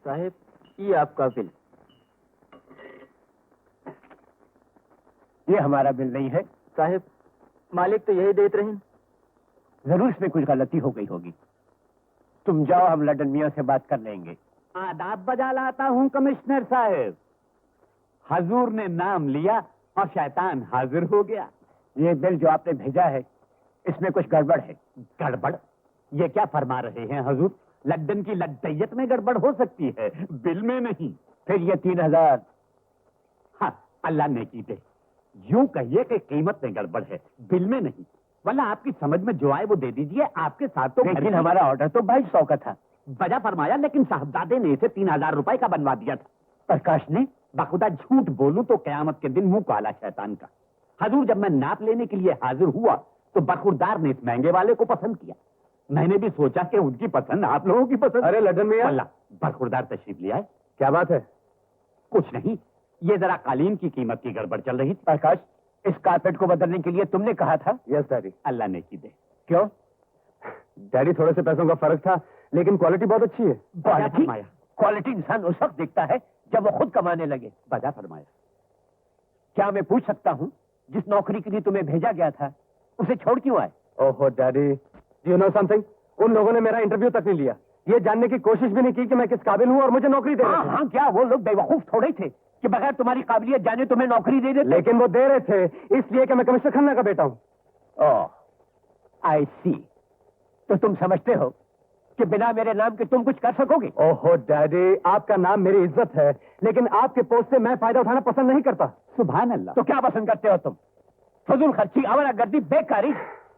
साहब, ये आपका बिल। ये हमारा बिल नहीं है साहब, मालिक तो यही देते रहे। जरूर इसमें कुछ गलती हो गई होगी। तुम जाओ, हम लड्डन मियाँ से बात कर लेंगे। आदाब बजा लाता हूँ कमिश्नर साहब। हजूर ने नाम लिया और शैतान हाजिर हो गया। ये बिल जो आपने भेजा है इसमें कुछ गड़बड़ है। गड़बड़? ये क्या फरमा रहे हैं हजूर? लड्डन की लड्डैयत में गड़बड़ हो सकती है, बिल में नहीं। फिर ये 3000? हाँ, अल्लाह ने की दे। यूं कहिए कि कीमत में गड़बड़ है, बिल में नहीं। वरना आपकी समझ में जो आए वो दे दीजिए। आपके साथ तो लेकिन हमारा ऑर्डर तो 2200 का था। बजा फरमाया, लेकिन साहबजादे ने इसे 3000 रुपए का बनवा दिया था। प्रकाश ने? बखुदा झूठ बोलूं तो कयामत के दिन मुंह काला शैतान का। हजूर, जब मैं नाप लेने के लिए हाजिर हुआ तो बरखुरदार ने इस महंगे वाले को पसंद किया। मैंने भी सोचा कि उनकी पसंद आप लोगों की पसंद। अरे लड्डन मियां, अल्लाह, बरखुरदार तशरीफ ले आए। क्या बात है? कुछ नहीं, ये जरा कालीन की कीमत की गड़बड़ चल रही थी। प्रकाश, इस कारपेट को बदलने के लिए तुमने कहा था? Yes daddy. अल्लाह ने की दे। क्यों? डैडी, थोड़े से पैसों का फर्क था, लेकिन क्वालिटी बहुत अच्छी है। क्वालिटी? क्वालिटी इंसान उस वक्त देखता है जब वो खुद कमाने लगे। बजा फरमाया। क्या मैं पूछ सकता हूँ, जिस नौकरी के लिए तुम्हें भेजा गया था उसे छोड़ क्यों आए? ओहो डैडी, यू नो समथिंग, उन लोगों ने मेरा इंटरव्यू तक नहीं लिया। ये जानने की कोशिश भी नहीं की कि मैं किस काबिल हूँ और मुझे नौकरी दे रहे थे। हाँ, क्या वो लोग बेवकूफ थोड़े थे कि बगैर तुम्हारी काबिलियत जाने तुम्हें नौकरी दे देते? लेकिन वो दे रहे थे इसलिए कि मैं कमिश्नर खन्ना का बेटा हूँ। ओह, आई सी। तो तुम समझते हो कि बिना मेरे नाम के तुम कुछ कर सकोगे? ओहो डैडी, आपका नाम मेरी इज्जत है, लेकिन आपके पोस्ट से मैं फायदा उठाना पसंद नहीं करता। सुभान अल्लाह। तो क्या पसंद करते हो तुम? फजूल खर्ची, आवारागर्दी, बेकारी।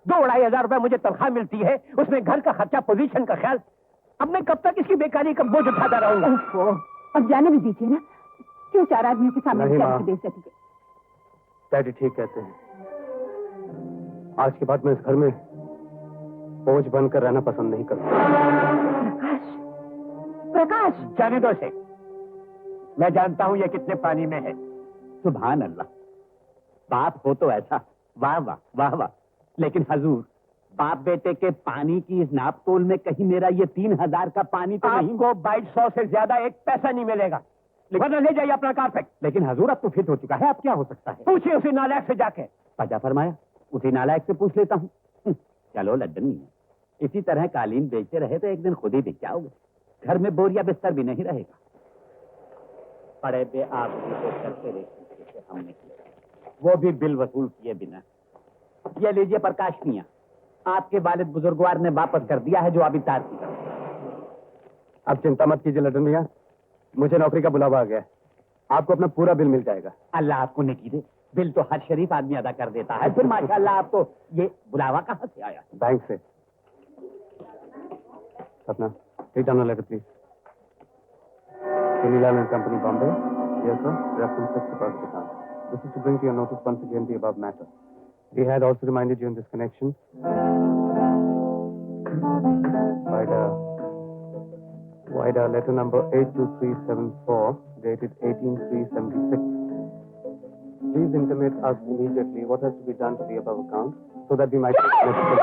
2-2.5 रुपए मुझे तनख्वाह मिलती है, उसमें घर का खर्चा, पोजीशन का ख्याल। अब मैं कब तक इसकी बेकारी का बोझ उठाता रहूंगा? अब जाने भी दीजिए ना, क्यों 4 आदमियों के सामने नहीं, बेचारे माँ। की बेइज्जती के? डैडी ठीक कहते हैं। आज के बाद मैं इस घर में बोझ बनकर रहना पसंद नहीं करता। प्रकाश, प्रकाश! जाने दो इसे। मैं जानता हूं ये कितने पानी में है। सुभान अल्लाह। बाप हो तो ऐसा, वाह वाह वाह वाह। लेकिन हजूर, बाप बेटे के पानी की इस नापतोल में कहीं मेरा ये 3000 का पानी तो नहीं? आपको 2200 से ज्यादा एक पैसा नहीं मिलेगा। वरना ले जाइए अपना कारपेट। लेकिन हजूर, अब तो फिट हो चुका है, अब क्या हो सकता है? पूछिए उसी नालायक से जाके। बजा फरमाया, उसी नालायक से पूछ लेता हूँ। चलो लड्डन मियां, इसी तरह कालीन बेचते रहे तो एक दिन खुद ही बिक जाओगे। घर में बोरिया बिस्तर भी नहीं रहेगा। पड़े बे आप तो करते रहे हमने किया, वो भी बिल वसूल किए बिना। ये लीजिए प्रकाश मियां, आपके वालिद बुजुर्गवार ने वापस कर दिया है जो अभी तार की तरफ। अब चिंता मत कीजिए लड्डन भैया, मुझे नौकरी का बुलावा आ गया है। आपको अपना पूरा बिल मिल जाएगा। अल्लाह आपको नेकी दे। बिल तो हर शरीफ आदमी अदा कर देता है, फिर माशाल्लाह आपको ये बुलावा कहाँ से आया? बैंक से। अपना take down letter please. Sunilal and Company, Bombay. Yes, sir. Reference fixed deposit account. This is to bring to your notice once again the above matter. We had also reminded you in this connection by letter number 82374 dated 18/3/76. Please intimate us immediately what has to be done to the above account so that we might take necessary.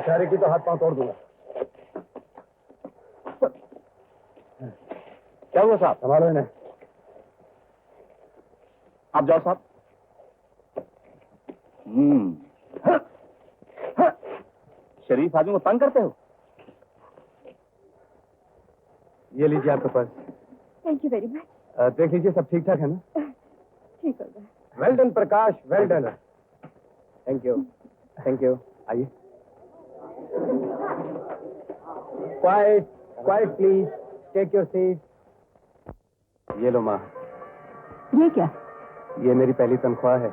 बेचारे की तो हाथ पांव तोड़ दूंगा। क्या हुआ साहब? संभालो इन्हें। आप जाओ साहब। शरीफ आदमी को तंग करते हो। ये लीजिए आपके पास। Thank you very much. देख लीजिए सब ठीक ठाक है ना? ठीक होगा। Well done Prakash, well done. Thank you, thank you. आइए। Quiet, quiet please, take your seat. ये लो माँ, ये क्या? ये मेरी पहली तनख्वाह है।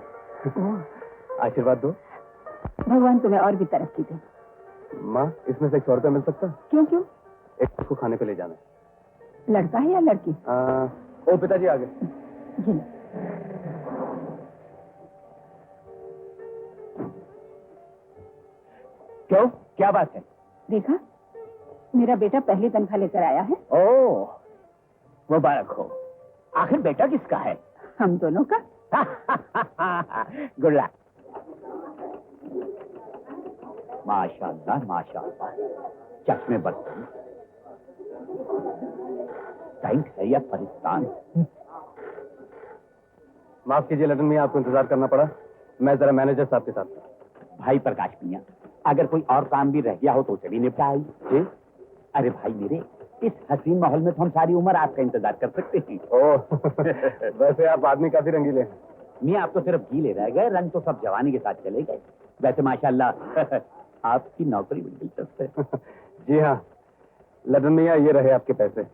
ओह, आशीर्वाद दो। भगवान तुम्हें और भी तरक्की दे। माँ, इसमें से 100 रुपया मिल सकता? क्यों क्यों? एक को खाने पे ले जाना है। लड़का है या लड़की? ओ पिताजी आ गए। जी लो। क्यों, क्या बात है? देखा, मेरा बेटा पहली तनख्वाह लेकर आया है। ओह, मुबारक हो। आखिर बेटा किसका है? हम दोनों का। Good luck. माशाअल्लाह माशाअल्लाह, चश्मे बर्तन, टैंक है या परिस्तान। माफ कीजिए लडन मियां, आपको इंतजार करना पड़ा। मैं जरा मैनेजर साहब के साथ था। भाई प्रकाश मियां, अगर कोई और काम भी रह गया हो तो उसे भी निपटा आइए। जी? अरे भाई मेरे, इस हसीन माहौल में तो हम सारी उम्र आपका इंतजार कर सकते हैं। ओह, वैसे आप आदमी काफी रंगीले हैं। मियां, आप तो सिर्फ गीले रह गए, रंग तो सब जवानी के साथ चले गए। वैसे माशाअल्लाह आपकी नौकरी बड़ी दिलचस्प है। जी हाँ लडन मियां, ये रहे आपके पैसे।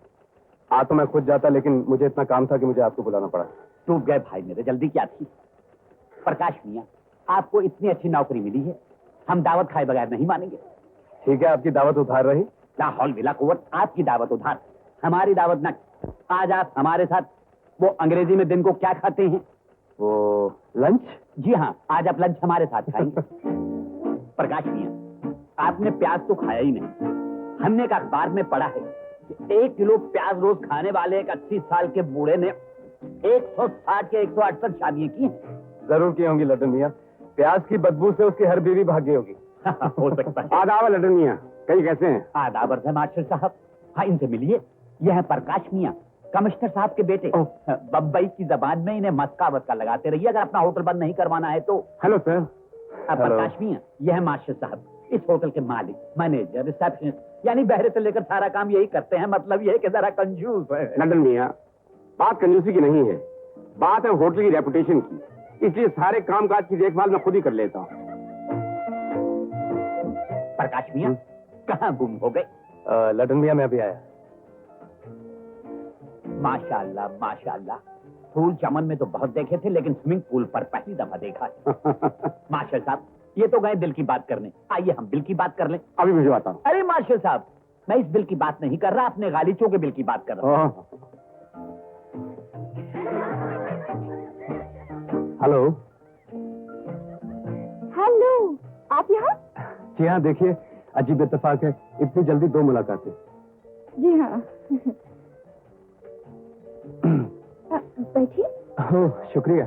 आ तो मैं खुद जाता, लेकिन मुझे इतना काम था कि मुझे आपको बुलाना पड़ा। टूट गए भाई मेरे, जल्दी क्या थी। प्रकाश मियां, आपको इतनी अच्छी नौकरी मिली है, हम दावत खाए बगैर नहीं मानेंगे। ठीक है, आपकी दावत उधार रही। ला हौल विला कुव्वत, आपकी दावत उधार, हमारी दावत न। आज आप हमारे साथ, वो अंग्रेजी में दिन को क्या खाते हैं? वो लंच? जी हाँ, आज आप लंच हमारे साथ खाएंगे। प्रकाश मियां, आपने प्याज तो खाया ही नहीं। हमने एक अखबार में पढ़ा है कि 1 किलो प्याज रोज खाने वाले एक 80 साल के बूढ़े ने 160 के 168 शादियां की हैं। जरूर की होंगी लडन मियां। प्याज की बदबू से उसकी हर बीवी भाग गई होगी। हो सकता है। आदाब लडन मियां, कहीं कैसे हैं? आदाब अर्ज़ है मास्टर साहब। हाँ, इनसे मिलिए। यह है प्रकाश मियां, कमिश्नर साहब के बेटे। बम्बई की जबान में इन्हें मस्का वस्का लगाते रहिए अगर अपना होटल बंद नहीं करवाना है तो। Hello sir. प्रकाश मियां, यह है मास्टर साहब, इस होटल के मालिक, मैनेजर, रिसेप्शनिस्ट, यानी बहरे से लेकर सारा काम यही करते हैं। मतलब यह है कि जरा कंजूस है। लडन मियां, बात कंजूसी की नहीं है, बात है होटल की रेपुटेशन की। इसलिए सारे कामकाज की देखभाल मैं खुद ही कर लेता हूँ। प्रकाश मियां, कहाँ गुम हो गए? लडन मियां, मैं अभी आया। माशाअल्लाह माशाअल्लाह, फूल चमन में तो बहुत देखे थे, लेकिन स्विमिंग पूल पर पहली दफा देखा है। मास्टर साहब, ये तो गए दिल की बात करने, आइए हम बिल की बात कर लें। अभी भिजवाता हूँ। अरे मास्टर साहब, मैं इस बिल की बात नहीं कर रहा, अपने गालीचों के बिल की बात कर रहा हूँ। हेलो। हेलो, आप यहाँ? जी हाँ, देखिए अजीब इत्तेफाक है, इतनी जल्दी 2 मुलाकातें। जी हाँ। बैठिए। ओह, शुक्रिया।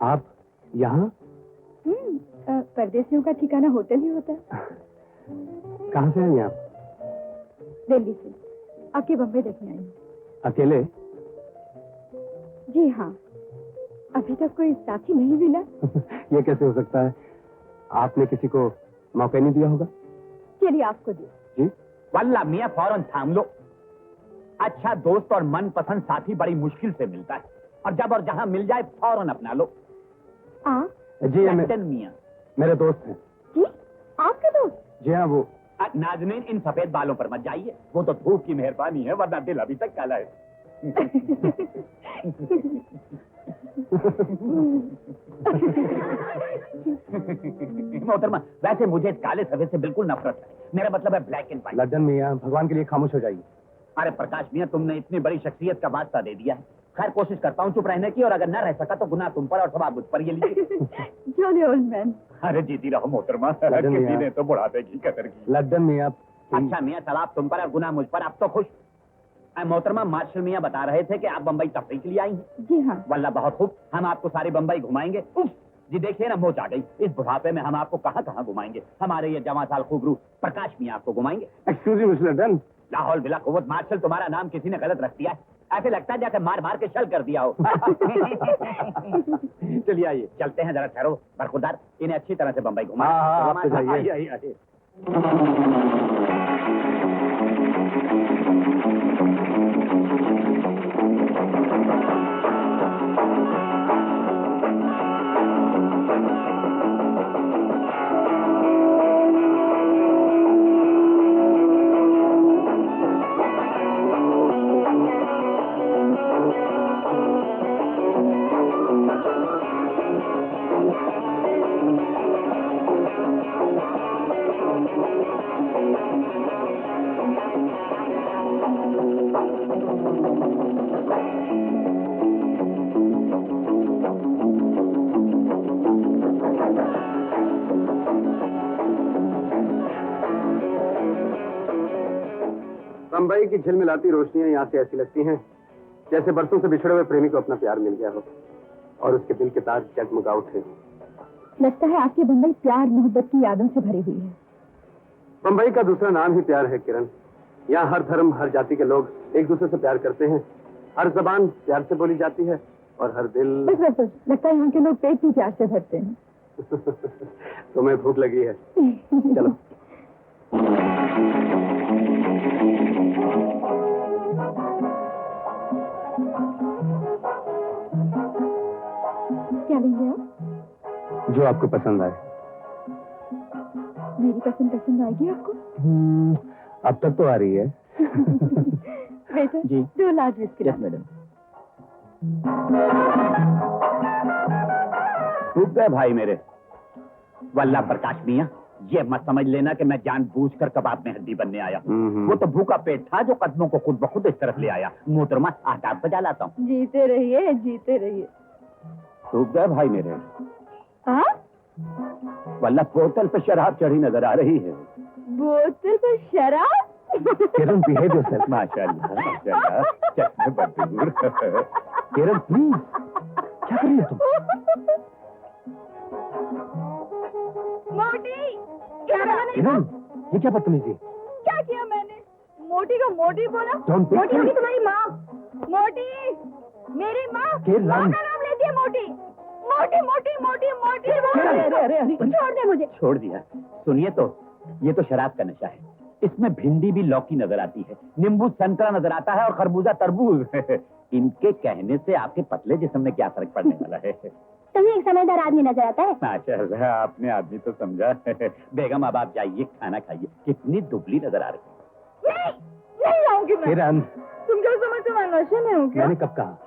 आप यहाँ? परदेसियों का ठिकाना होटल ही होता है। कहाँ से हैं आप? दिल्ली से आके बम्बई देखने आई हूँ। अकेले? जी हाँ, अभी तक कोई साथी नहीं मिला। ये कैसे हो सकता है? आपने किसी को मौका नहीं दिया होगा? चलिए आपको दिया। जी? वल्ला मियां, फौरन थाम लो। अच्छा दोस्त और मनपसंद साथी बड़ी मुश्किल से मिलता है, और जब और जहां मिल जाए फौरन अपना लो। जी लंदन मियां। मेरे दोस्त हैं। जी, आपके दोस्त? जी हाँ, वो नाज़नीन, इन सफेद बालों पर मत जाइए, वो तो धूप की मेहरबानी है, वरना दिल अभी तक काला है। मोहतरमा, वैसे मुझे काले सफेद से बिल्कुल नफरत है। मेरा मतलब है ब्लैक एंड व्हाइट। लडन मियां, भगवान के लिए खामोश हो जाइए। अरे प्रकाश मियां, तुमने इतनी बड़ी शख्सियत का वास्ता दे दिया है। खैर, कोशिश करता हूँ चुप रहने की, और अगर न रह सका तो गुनाह तुम पर और सवाब मुझ पर। ये लीजिए। Jolly old man. अरे जीती रहो मोहतरमा, लडन किसी मियां। ने तो बुढ़ापे की कदर की। लडन मियां। अच्छा मियां, सवाब तुम पर और गुनाह मुझ पर, अब तो खुश। मोहतरमा, मार्शल मियां बता रहे थे कि आप बम्बई तफरीह के लिए आई हैं। जी हाँ। वल्ला बहुत खूब, हम आपको सारी बम्बई घुमाएंगे। उफ, जी देखिए ना, मोच आ गई। इस बुढ़ापे में हम आपको कहाँ कहाँ घुमाएंगे। हमारे ये जवां साल खूबरू प्रकाश मियां आपको घुमाएंगे। एक्सक्यूज मी मिस्टर लड्डन। लाहौल बिला कुव्वत मार्शल, तुम्हारा नाम किसी ने गलत रख दिया है। ऐसे लगता है जैसे मार मार के शल कर दिया हो। चलिए आइए, चलते हैं। जरा ठहरो बरखुरदार, इन्हें अच्छी तरह से बम्बई घुमा। हाँ, आप तो जाइए। आइए आइए आइए। बम्बई की झिलमिलाती रोशनियां यहाँ से ऐसी लगती हैं जैसे बरसों से बिछड़े हुए प्रेमी को अपना प्यार मिल गया हो और उसके दिल के तार जगमगा उठे हो। लगता है आपकी बम्बई प्यार मोहब्बत की यादों से भरी हुई है। बम्बई का दूसरा नाम ही प्यार है किरण। यहाँ हर धर्म हर जाति के लोग एक दूसरे से प्यार करते हैं। हर जबान प्यार से बोली जाती है और हर दिल। बस बस बस, लगता है यहाँ के लोग पेट भी प्यार से भरते हैं। तुम्हें भूख लगी है, चलो। क्या लेंगे आप? जो आपको पसंद आए। मेरी पसंद आएगी आपको? अब तक तो आ रही है। वेटर जी। 2 लार्ज बिस्किट। Yes madam. रुक गए भाई मेरे। वल्ला प्रकाश मियां, ये मत समझ लेना कि मैं जानबूझकर कबाब में हड्डी बनने आया हूँ। वो तो भूखा पेट था जो कदमों को खुद ब खुद इस तरफ ले आया। मोहतरमा आदाब बजा लाता हूँ। जीते रहिए, जीते रहिए। रुक गए भाई मेरे। हाँ? वल्ला बोतल पे शराब चढ़ी नजर आ रही है। बोतल पर शराब? किरण बिहेव योरसेल्फ। माशाल्लाह माशाल्लाह, चश्मे बदूर। किरण प्लीज, क्या कर रही हो तुम? मोटी! क्या बोला मैंने? किरण, ये क्या बदतमीजी? क्या किया मैंने? मोटी को मोटी बोला? Don't be- मोटी होगी तुम्हारी माँ। मोटी! मेरी माँ किरण! माँ का नाम लेती है मोटी। मोटी मोटी मोटी मोटी अरे, अरे, अरे, अरे। छोड़ दे मुझे। छोड़ दिया। सुनिए तो, ये तो शराब का नशा है। इसमें भिंडी भी लौकी नजर आती है, नींबू संतरा नजर आता है और खरबूजा तरबूज। इनके कहने से आपके पतले जिस्म में क्या फर्क पड़ने वाला है? तुम्हें एक समझदार आदमी नजर आता है। माशाल्लाह, आपने आदमी तो समझा। बेगम अब आप जाइए, खाना खाइए। कितनी दुबली नजर आ रही है। नहीं, नहीं आऊंगी मैं। किरण, तुम क्या समझते हो मैं नशे में हूँ क्या? मैंने कब कहा?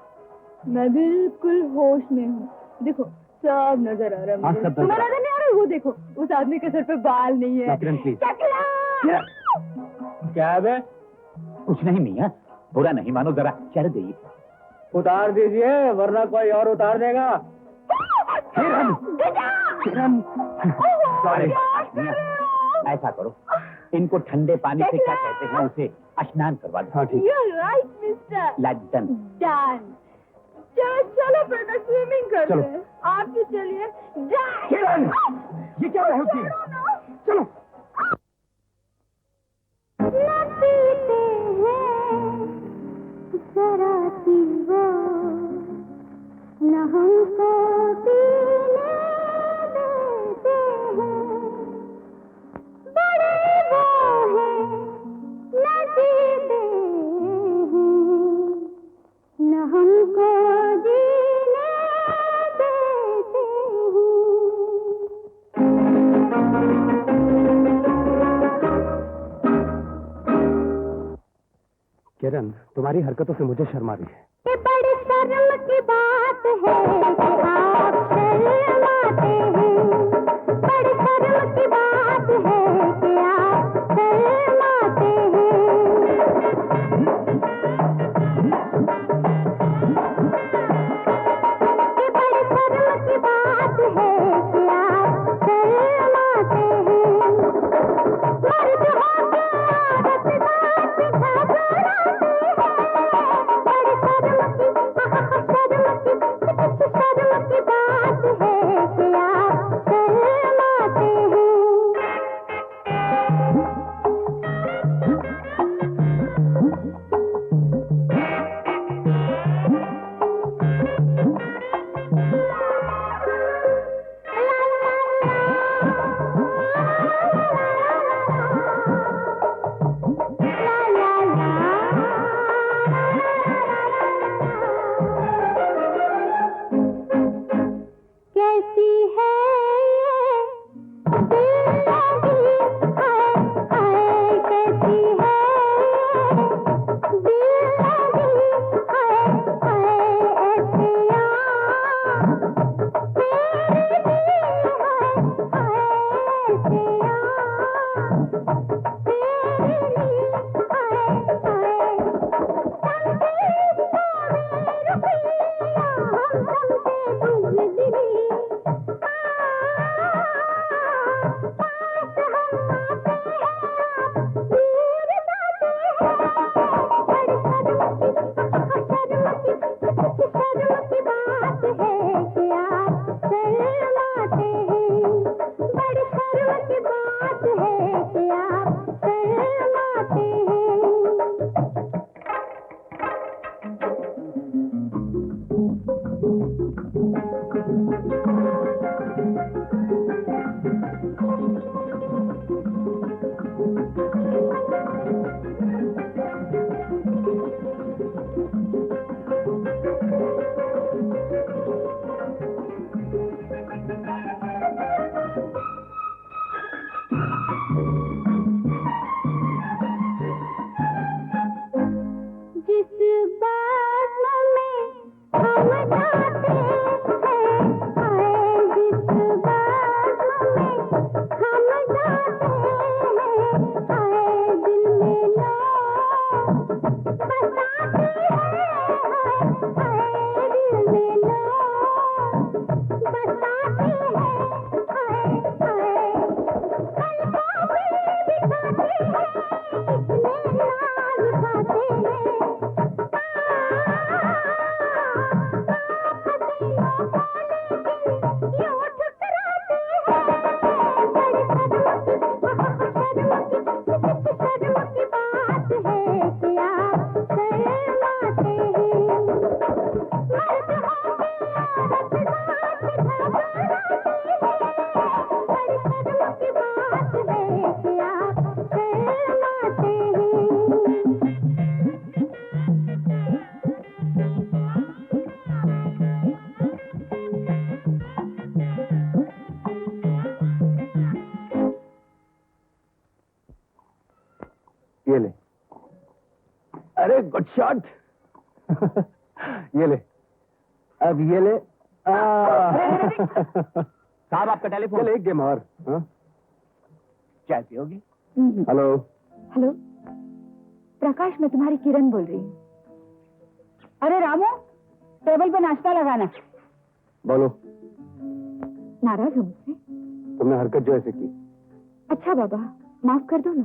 मैं बिल्कुल होश में हूँ। देखो सब नजर आ रहा है हाँ, मुझे। सब नजर तुम्हें आ नजर नहीं आ रहा? वो देखो, उस आदमी के सर पे बाल नहीं है। किरण प्लीज। टकला! क्या है? कुछ नहीं मियाँ, बुरा नहीं मानो, जरा चढ़ गई। उतार दीजिए वरना कोई और उतार देगा। किरण! किरण, सॉरी मियाँ, ऐसा करो, इनको ठंडे पानी से क्या कहते हैं, उसे स्नान करवा दो। हाँ ठीक। You're right, mister. Laddan. Done. चलो चलो बेटा, स्विमिंग करते चलो। हैं। आप भी चलिए। Done. किरण, ये क्या होती है? चलो। न पीते हैं जरा सी वो, न हमको पीने देते हैं। बड़े वो हैं, न जीते हैं, न हमको जीने देते किरण, तुम्हारी हरकतों से मुझे शर्म आ रही है। ये बड़ी शर्म की बात है कि आप शर्माते हैं। बड़ी शर्म की बात है कि आप शर्माते हैं। ये बड़ी शर्म की बात है कि आप शर्माते हैं। मर्द होके औरत दांत घबराते हैं। बड़ी शर्म की ये ले। अरे गुड शॉट। ये ले, अब ये ले। साहब आपका टेलीफोन। चल एक गेम और। हाँ? चाय पियोगी? हेलो। हेलो प्रकाश, मैं तुम्हारी किरण बोल रही हूँ। अरे रामू, टेबल पे नाश्ता लगाना। बोलो। नाराज हो मुझसे? तुमने हरकत जो ऐसे की। अच्छा बाबा, माफ कर दो ना।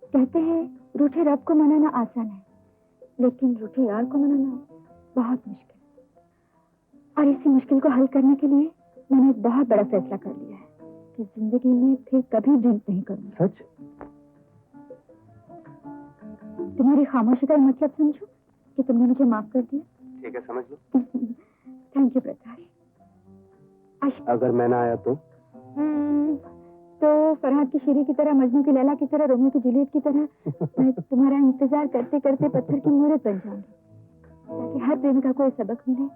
कहते हैं रूठे रब को मनाना आसान है, लेकिन रूठे यार को मनाना बहुत मुश्किल। और इसी मुश्किल को हल करने के लिए मैंने एक बहुत बड़ा फैसला कर लिया है कि जिंदगी में फिर कभी ड्रिंक नहीं करूंगी। सच? तुम्हारी खामोशी का मतलब समझो कि तुमने मुझे माफ कर दिया। ठीक है, समझ लो। थैंक यू प्रकाश। अगर मैं ना आया तो? तो फरहाद की शेरी की तरह, मजनू की लैला की तरह, रोमियो की जूलियट की तरह मैं तुम्हारा इंतजार करते करते पत्थर की मूर्त बन जाऊंगी, ताकि हर प्रेमिका को ये सबक मिले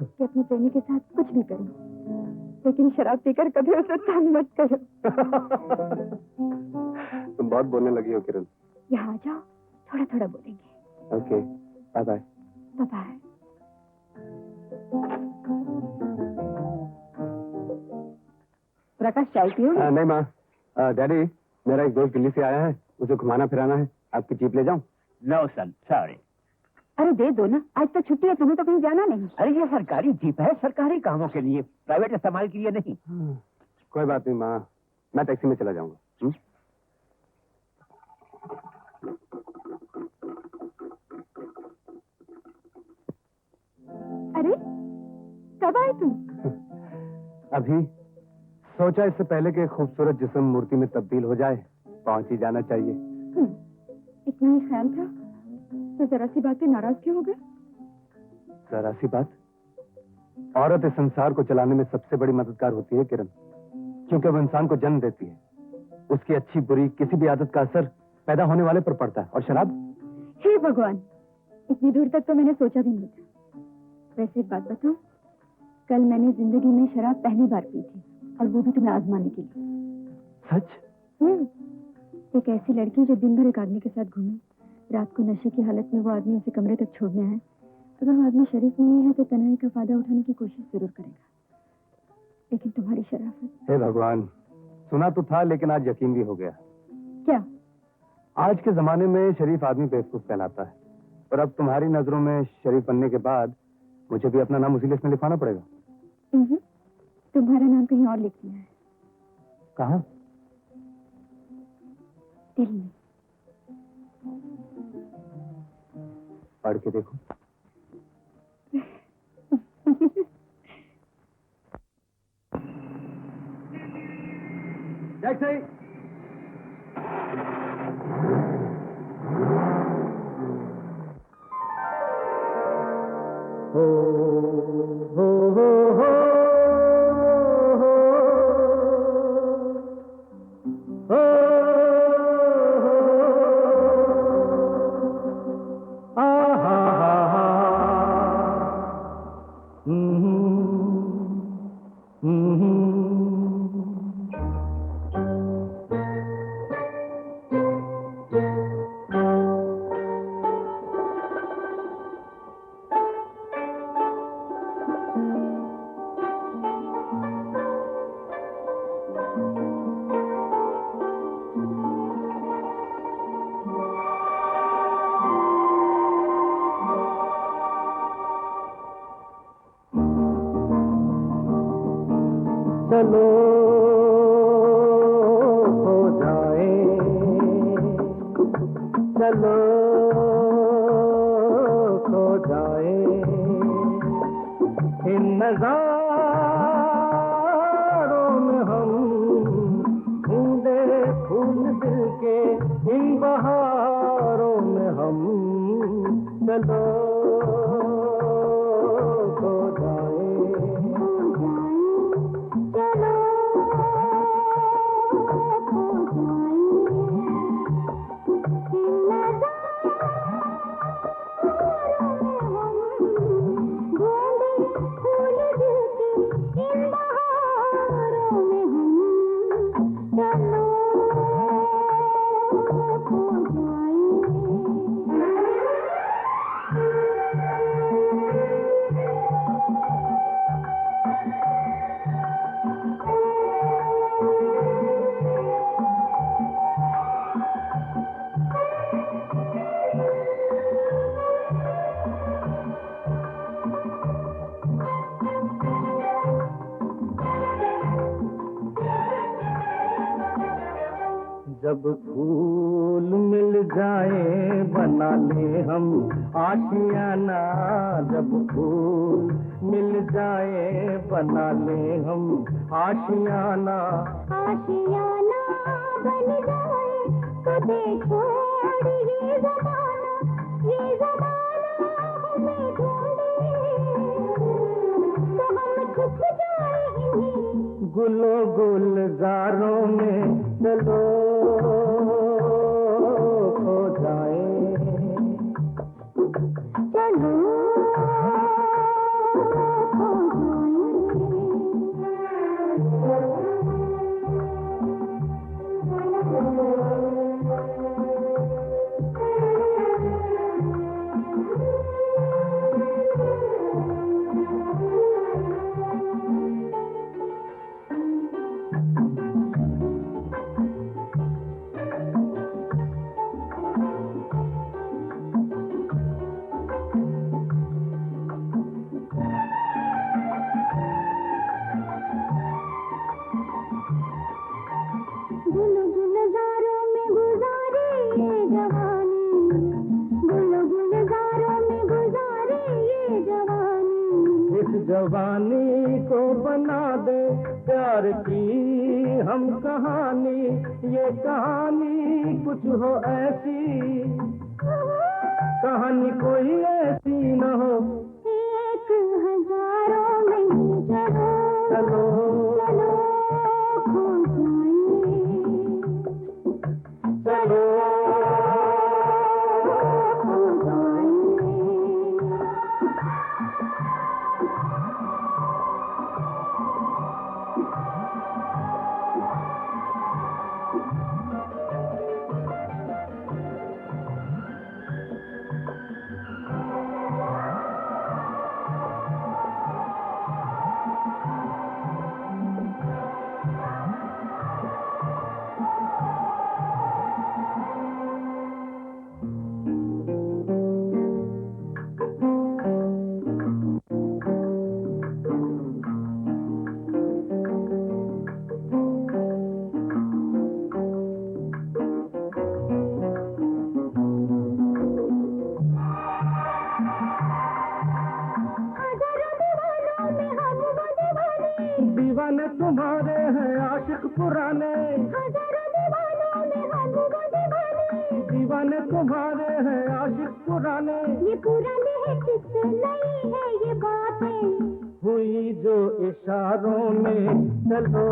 कि अपने प्रेमी के साथ कुछ भी करो, लेकिन शराब पीकर कभी उसे तंग मत करो। तुम बहुत बोलने लगी हो किरण। यहाँ आ जाओ, थोड़ा थोड़ा बोलेंगे। Okay, bye bye. Bye bye. Prakash, चाय पियो? नहीं माँ, डैडी मेरा एक दोस्त दिल्ली से आया है, उसे घुमाना फिराना है। आपकी जीप ले जाऊं? नो सन, सॉरी। अरे दे दो ना, आज तो छुट्टी है, तुम्हें तो कहीं जाना नहीं। अरे ये सरकारी जीप है, सरकारी कामों के लिए, प्राइवेट इस्तेमाल के लिए नहीं। कोई बात नहीं माँ, मैं टैक्सी में चला जाऊंगा। अरे कब आए तुम? अभी सोचा इससे पहले कि खूबसूरत जिस्म मूर्ति में तब्दील हो जाए, पहुंच ही जाना चाहिए। इतना ही ख्याल था तो जरा सी बात पे नाराज क्यों हो गए? जरा सी बात? औरत इस संसार को चलाने में सबसे बड़ी मददगार होती है किरण, क्योंकि वो इंसान को जन्म देती है। उसकी अच्छी बुरी किसी भी आदत का असर पैदा होने वाले पर पड़ता है। और शराब? हे भगवान, इतनी दूर तक तो मैंने सोचा भी नहीं था। वैसे एक बात बताऊं, कल मैंने जिंदगी में शराब पहली बार पी थी, और वो भी तुम्हें आजमाने के लिए। सच? एक ऐसी लड़की जो दिन भर एक आदमी के साथ घूमे, रात को नशे की हालत में वो आदमी उसे कमरे तक छोड़ने आए, अगर वो आदमी शरीफ नहीं है तो तन्हाई का फायदा उठाने की कोशिश जरूर करेगा। लेकिन तुम्हारी शराफत। हे भगवान, सुना तो था लेकिन आज यकीन भी हो गया। क्या? आज के जमाने में शरीफ आदमी बेवकूफ कहलाता है, और अब तुम्हारी नजरों में शरीफ बनने के बाद मुझे भी अपना नाम उसी लिस्ट में लिखवाना पड़ेगा। तुम्हारा नाम कहीं और लिख दिया है। कहाँ? दिल में। पढ़ के देखो। टैक्सी। हो हो हो हो चलो हो जाए, चलो खो जाए इन नजारों में हम, ढूंढे फूल दिल के इन बहारों में हम। चलो खो जाए, जब फूल मिल जाए बना ले हम आशियाना, जब फूल मिल जाए बना ले हम आशियाना। आशियाना बन जाए तो देखो ये जमाना हमें ढूंढे तो हम छुप जाए इन्हीं गुलो गुलजारों में चलो खो जाए। चलो गुलजारों में गुजारे ये जवानी, गुलजारों में गुजारे ये जवानी। इस जवानी को बना दे प्यार की हम कहानी, ये कहानी कुछ हो ऐसी, कहानी कोई ऐसी न हो। एक हजारों में चलो चलो चलो खो जाए, चलो खो जाए। दीवाने तुम्हारे हैं आशिक पुराने, हजारों दीवानों में हम वो दीवाने। दीवाने तुम्हारे हैं आशिक पुराने। ये पुरानी है किससे नई है ये बातें, हुई जो इशारों में चलो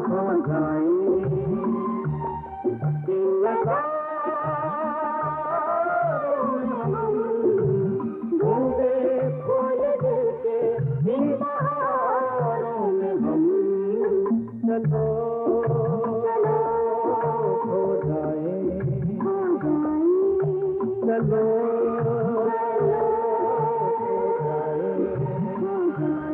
खो जाए। इन नज़ारों में हम ढूंढे फूल दिल के, इन बहारों में हम चलो चलो खो जाए। खो जाए, चलो खो जाए।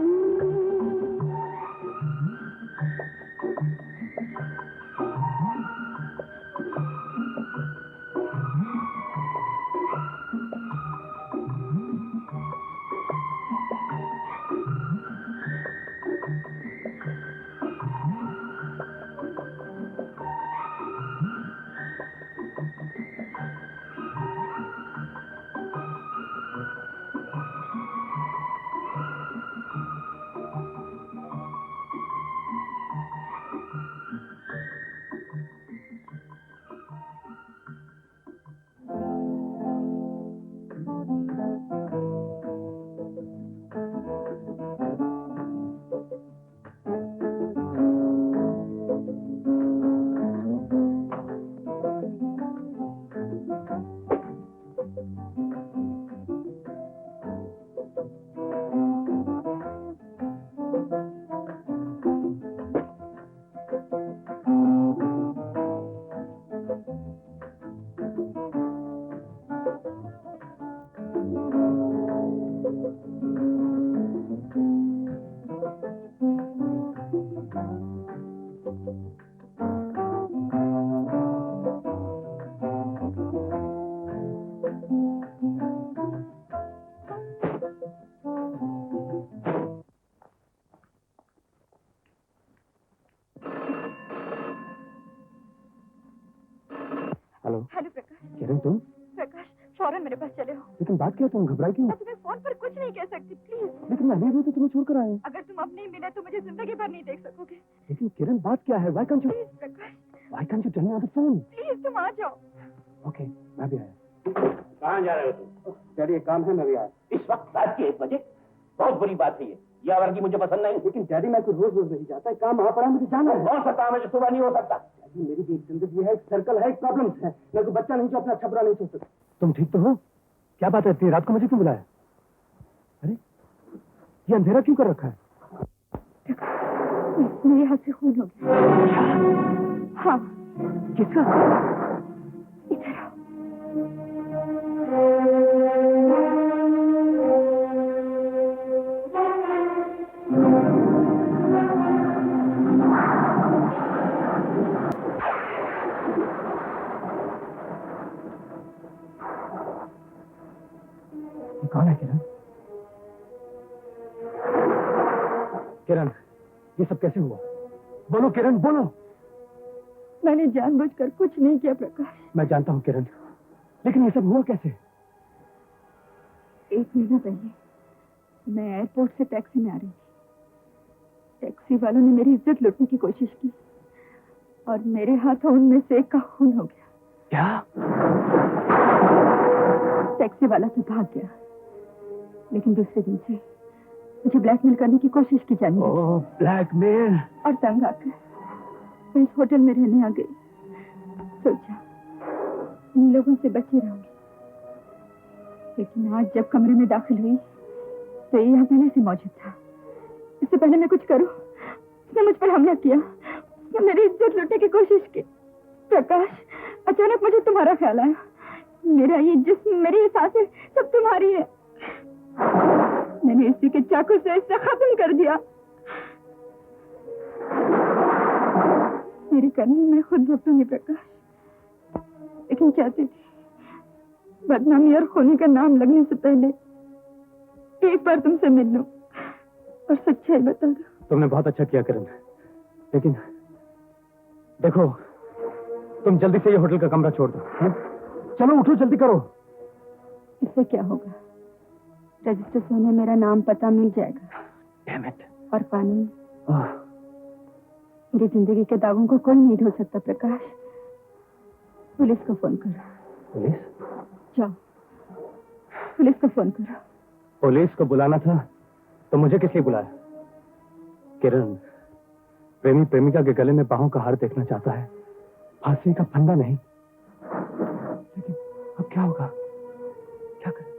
हेलो हेलो प्रकाश। किरण, तुम? प्रकाश फौरन मेरे पास चले हो। लेकिन बात क्या है, तुम घबराई क्यों? मैं तुम्हें फोन पर कुछ नहीं कह सकती, प्लीज। लेकिन मैं अभी तो तुम्हें छोड़कर आया हूँ। अगर तुम अब नहीं मिले तो मुझे जिंदगी भर नहीं देख सकोगे। लेकिन किरण, बात क्या है? Why can't you tell me on the phone? Please तुम आ जाओ। Okay, मैं भी आया। कहाँ जा रहे हो तुम? डैडी, एक काम है, मैं भी आया। इस वक्त रात के 1 बजे? बहुत बुरी बात है ये। यह वर्गी मुझे पसंद नहीं। लेकिन डैडी, मैं तो रोज रोज नहीं जाता है, काम वहाँ पड़ा है, मुझे जाना है। हो सकता है मुझे सुबह नहीं हो सकता। डैडी, मेरी भी एक जिंदगी है, एक सर्कल है, एक प्रॉब्लम्स है। मैं कोई बच्चा नहीं जो अपना अच्छा बुरा नहीं सोच सकता। तुम ठीक तो हो? क्या बात है, इतनी रात को मुझे क्यों बुलाया? अरे, ये अंधेरा क्यों कर रखा है? मेरे हाथ से खून हो गया। हाँ। किसका? इधर आओ। ये कौन है किरण? किरण, ये सब कैसे हुआ? बोलो किरण, बोलो। मैंने जानबूझकर कुछ नहीं किया प्रकाश। मैं जानता हूँ किरण, लेकिन ये सब हुआ कैसे? 1 महीना पहले मैं एयरपोर्ट से टैक्सी में आ रही थी। टैक्सी वालों ने मेरी इज्जत लूटने की कोशिश की और मेरे हाथों उनमें से एक का खून हो गया। क्या? टैक्सी वाला तो भाग गया, लेकिन दूसरे दिन से मुझे ब्लैकमेल करने की कोशिश की जाने लगी। ओह, ब्लैकमेल। और तंग आकर मैं इस होटल में रहने आ गई। सोचा इन लोगों से बची रहूंगी, लेकिन आज जब कमरे में दाखिल हुई तो ये यहाँ पहले से मौजूद था। इससे पहले मैं कुछ करूं, उसने मुझ पर हमला किया, उसने मेरी इज्जत लूटने की कोशिश की। प्रकाश, अचानक मुझे तुम्हारा ख्याल आया। मेरा ये जिस्म, मेरी ये सांसें सब तुम्हारी है। मैंने इसी के चाकू से इसे खत्म कर दिया। मेरी करनी मैं खुद भुगतूंगी प्रकाश, लेकिन चाहती थी बदनामी और खूनी का नाम लगने से पहले एक बार तुमसे मिल लूं और सच्चाई बता दो। तुमने बहुत अच्छा किया किरण, लेकिन देखो, तुम जल्दी से ये होटल का कमरा छोड़ दो। चलो उठो, जल्दी करो। इससे क्या होगा? रजिस्टर से उन्हें मेरा नाम पता मिल जाएगा। Damn it. और कानून मेरी जिंदगी के दावों को कोई नहीं धो सकता प्रकाश। पुलिस को फोन करो। पुलिस? जाओ, पुलिस को फोन करो। पुलिस को बुलाना था तो मुझे किस लिए बुलाया? किरण, प्रेमी प्रेमिका के गले में बाहों का हार देखना चाहता है, फांसी का फंदा नहीं। लेकिन अब क्या होगा? क्या करें?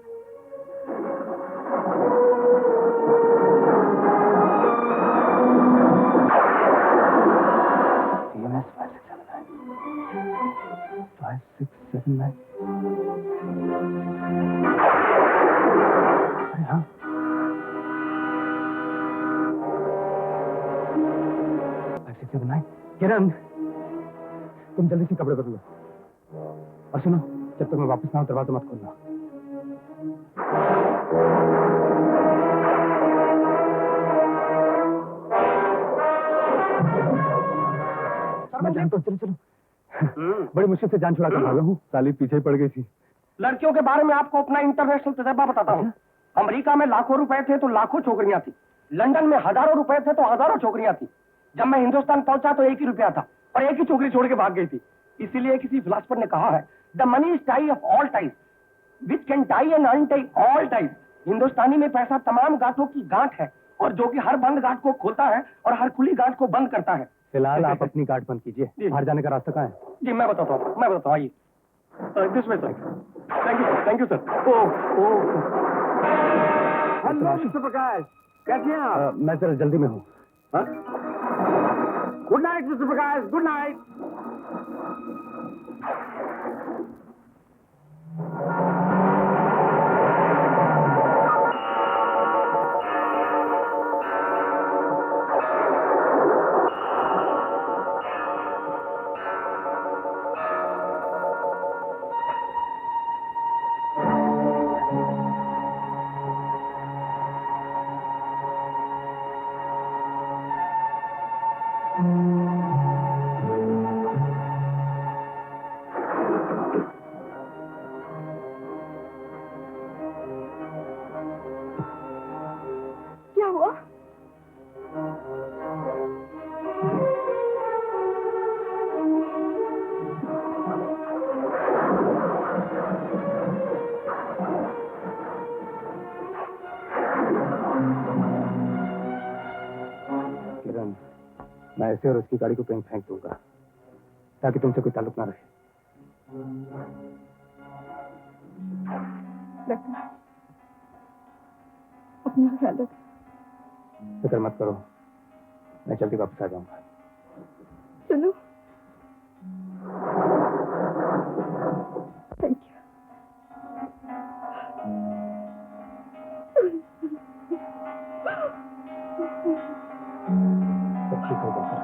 CMS 5679 अरे हाँ, किरण, तुम जल्दी से कपड़े बदलो और सुनो, जब तक मैं वापस ना आऊं दरवाजा मत खोलना। मैं जानता हूँ, चलो चलो। बड़ी मुश्किल से जान छुड़ा कर भागा हूँ, साली पीछे ही पड़ गई थी। लड़कियों के बारे में आपको अपना इंटरनेशनल तजर्बा बताता हूँ। अमेरिका में लाखों रुपए थे तो लाखों छोकरियां थी। लंदन में हजारों रुपए थे तो हजारों छोकरियां थी। जब मैं हिंदुस्तान पहुंचा तो 1 ही रुपया था और 1 ही छोकरी छोड़ के भाग गई थी। इसीलिए किसी फिलोसफर ने कहा है, the money is tie of all ties which can tie and untie all ties. Hindustani में पैसा तमाम गांठों की गांठ है और जो कि हर बंद गांठ को खोलता है और हर खुली गांठ को बंद करता है। फिलहाल आप अपनी गांठ बंद कीजिए, बाहर जाने का रास्ता कहाँ है? जी मैं बताता हूँ, आइए। This way sir. Thank you sir. Hello mister Prakash, कैसे हैं आप? मैं जरा जल्दी में हूँ। Good night mister Prakash, good night. ऐसे और उसकी गाड़ी को कहीं फेंक दूंगा ताकि तुमसे कोई ताल्लुक ना रहे। रखना, अपना ख्याल रख। फिक्र मत करो, मैं जल्दी वापस आ जाऊंगा। सुनो, थैंक यू। सब ठीक होगा सर।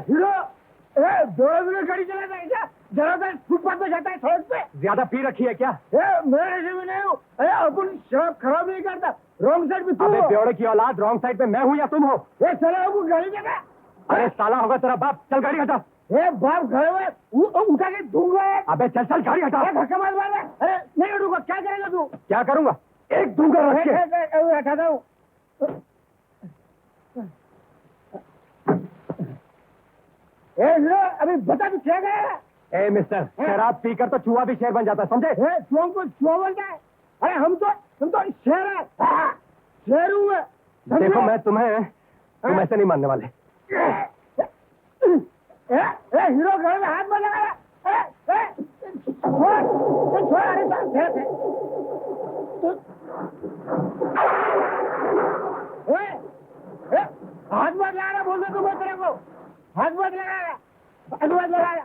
हीरो, दौड़े गाड़ी चलाता है क्या? जरा फुटपाथ पे जाता है, सड़क पे। ज्यादा पी रखी है क्या? मैं ऐसे में नहीं हूँ। अरे अपन शराब खराब नहीं करता। रॉन्ग साइड पे तू अबे हो। बेवड़े की औलाद, रॉन्ग साइड पे मैं हूँ या तुम हो? चला आपको गाड़ी देगा। अरे साला होगा तेरा बाप, चल गाड़ी हटा। बाप घर में उठा के दूंगा। अबे चल चल गाड़ी हटा। धक्का मार मार। अरे नहीं उठूंगा, क्या करेगा तू? क्या करूंगा? एक दूंगा रख के। हटाता हूँ। अभी बता तू क्या गया? ए मिस्टर, शराब पीकर तो चूहा भी शेर बन जाता है, समझे? चुहा को चुहा बोलता है? अरे हम तो शेर है। शेर हूँ मैं। देखो मैं तुम ऐसे नहीं मानने वाले। हीरो घर में हाथ में लगा। छोड़ अरे हाथ मत लगाना बोल दो मैं तेरे को। हाथ मत लगाया, हाथ मत लगाया।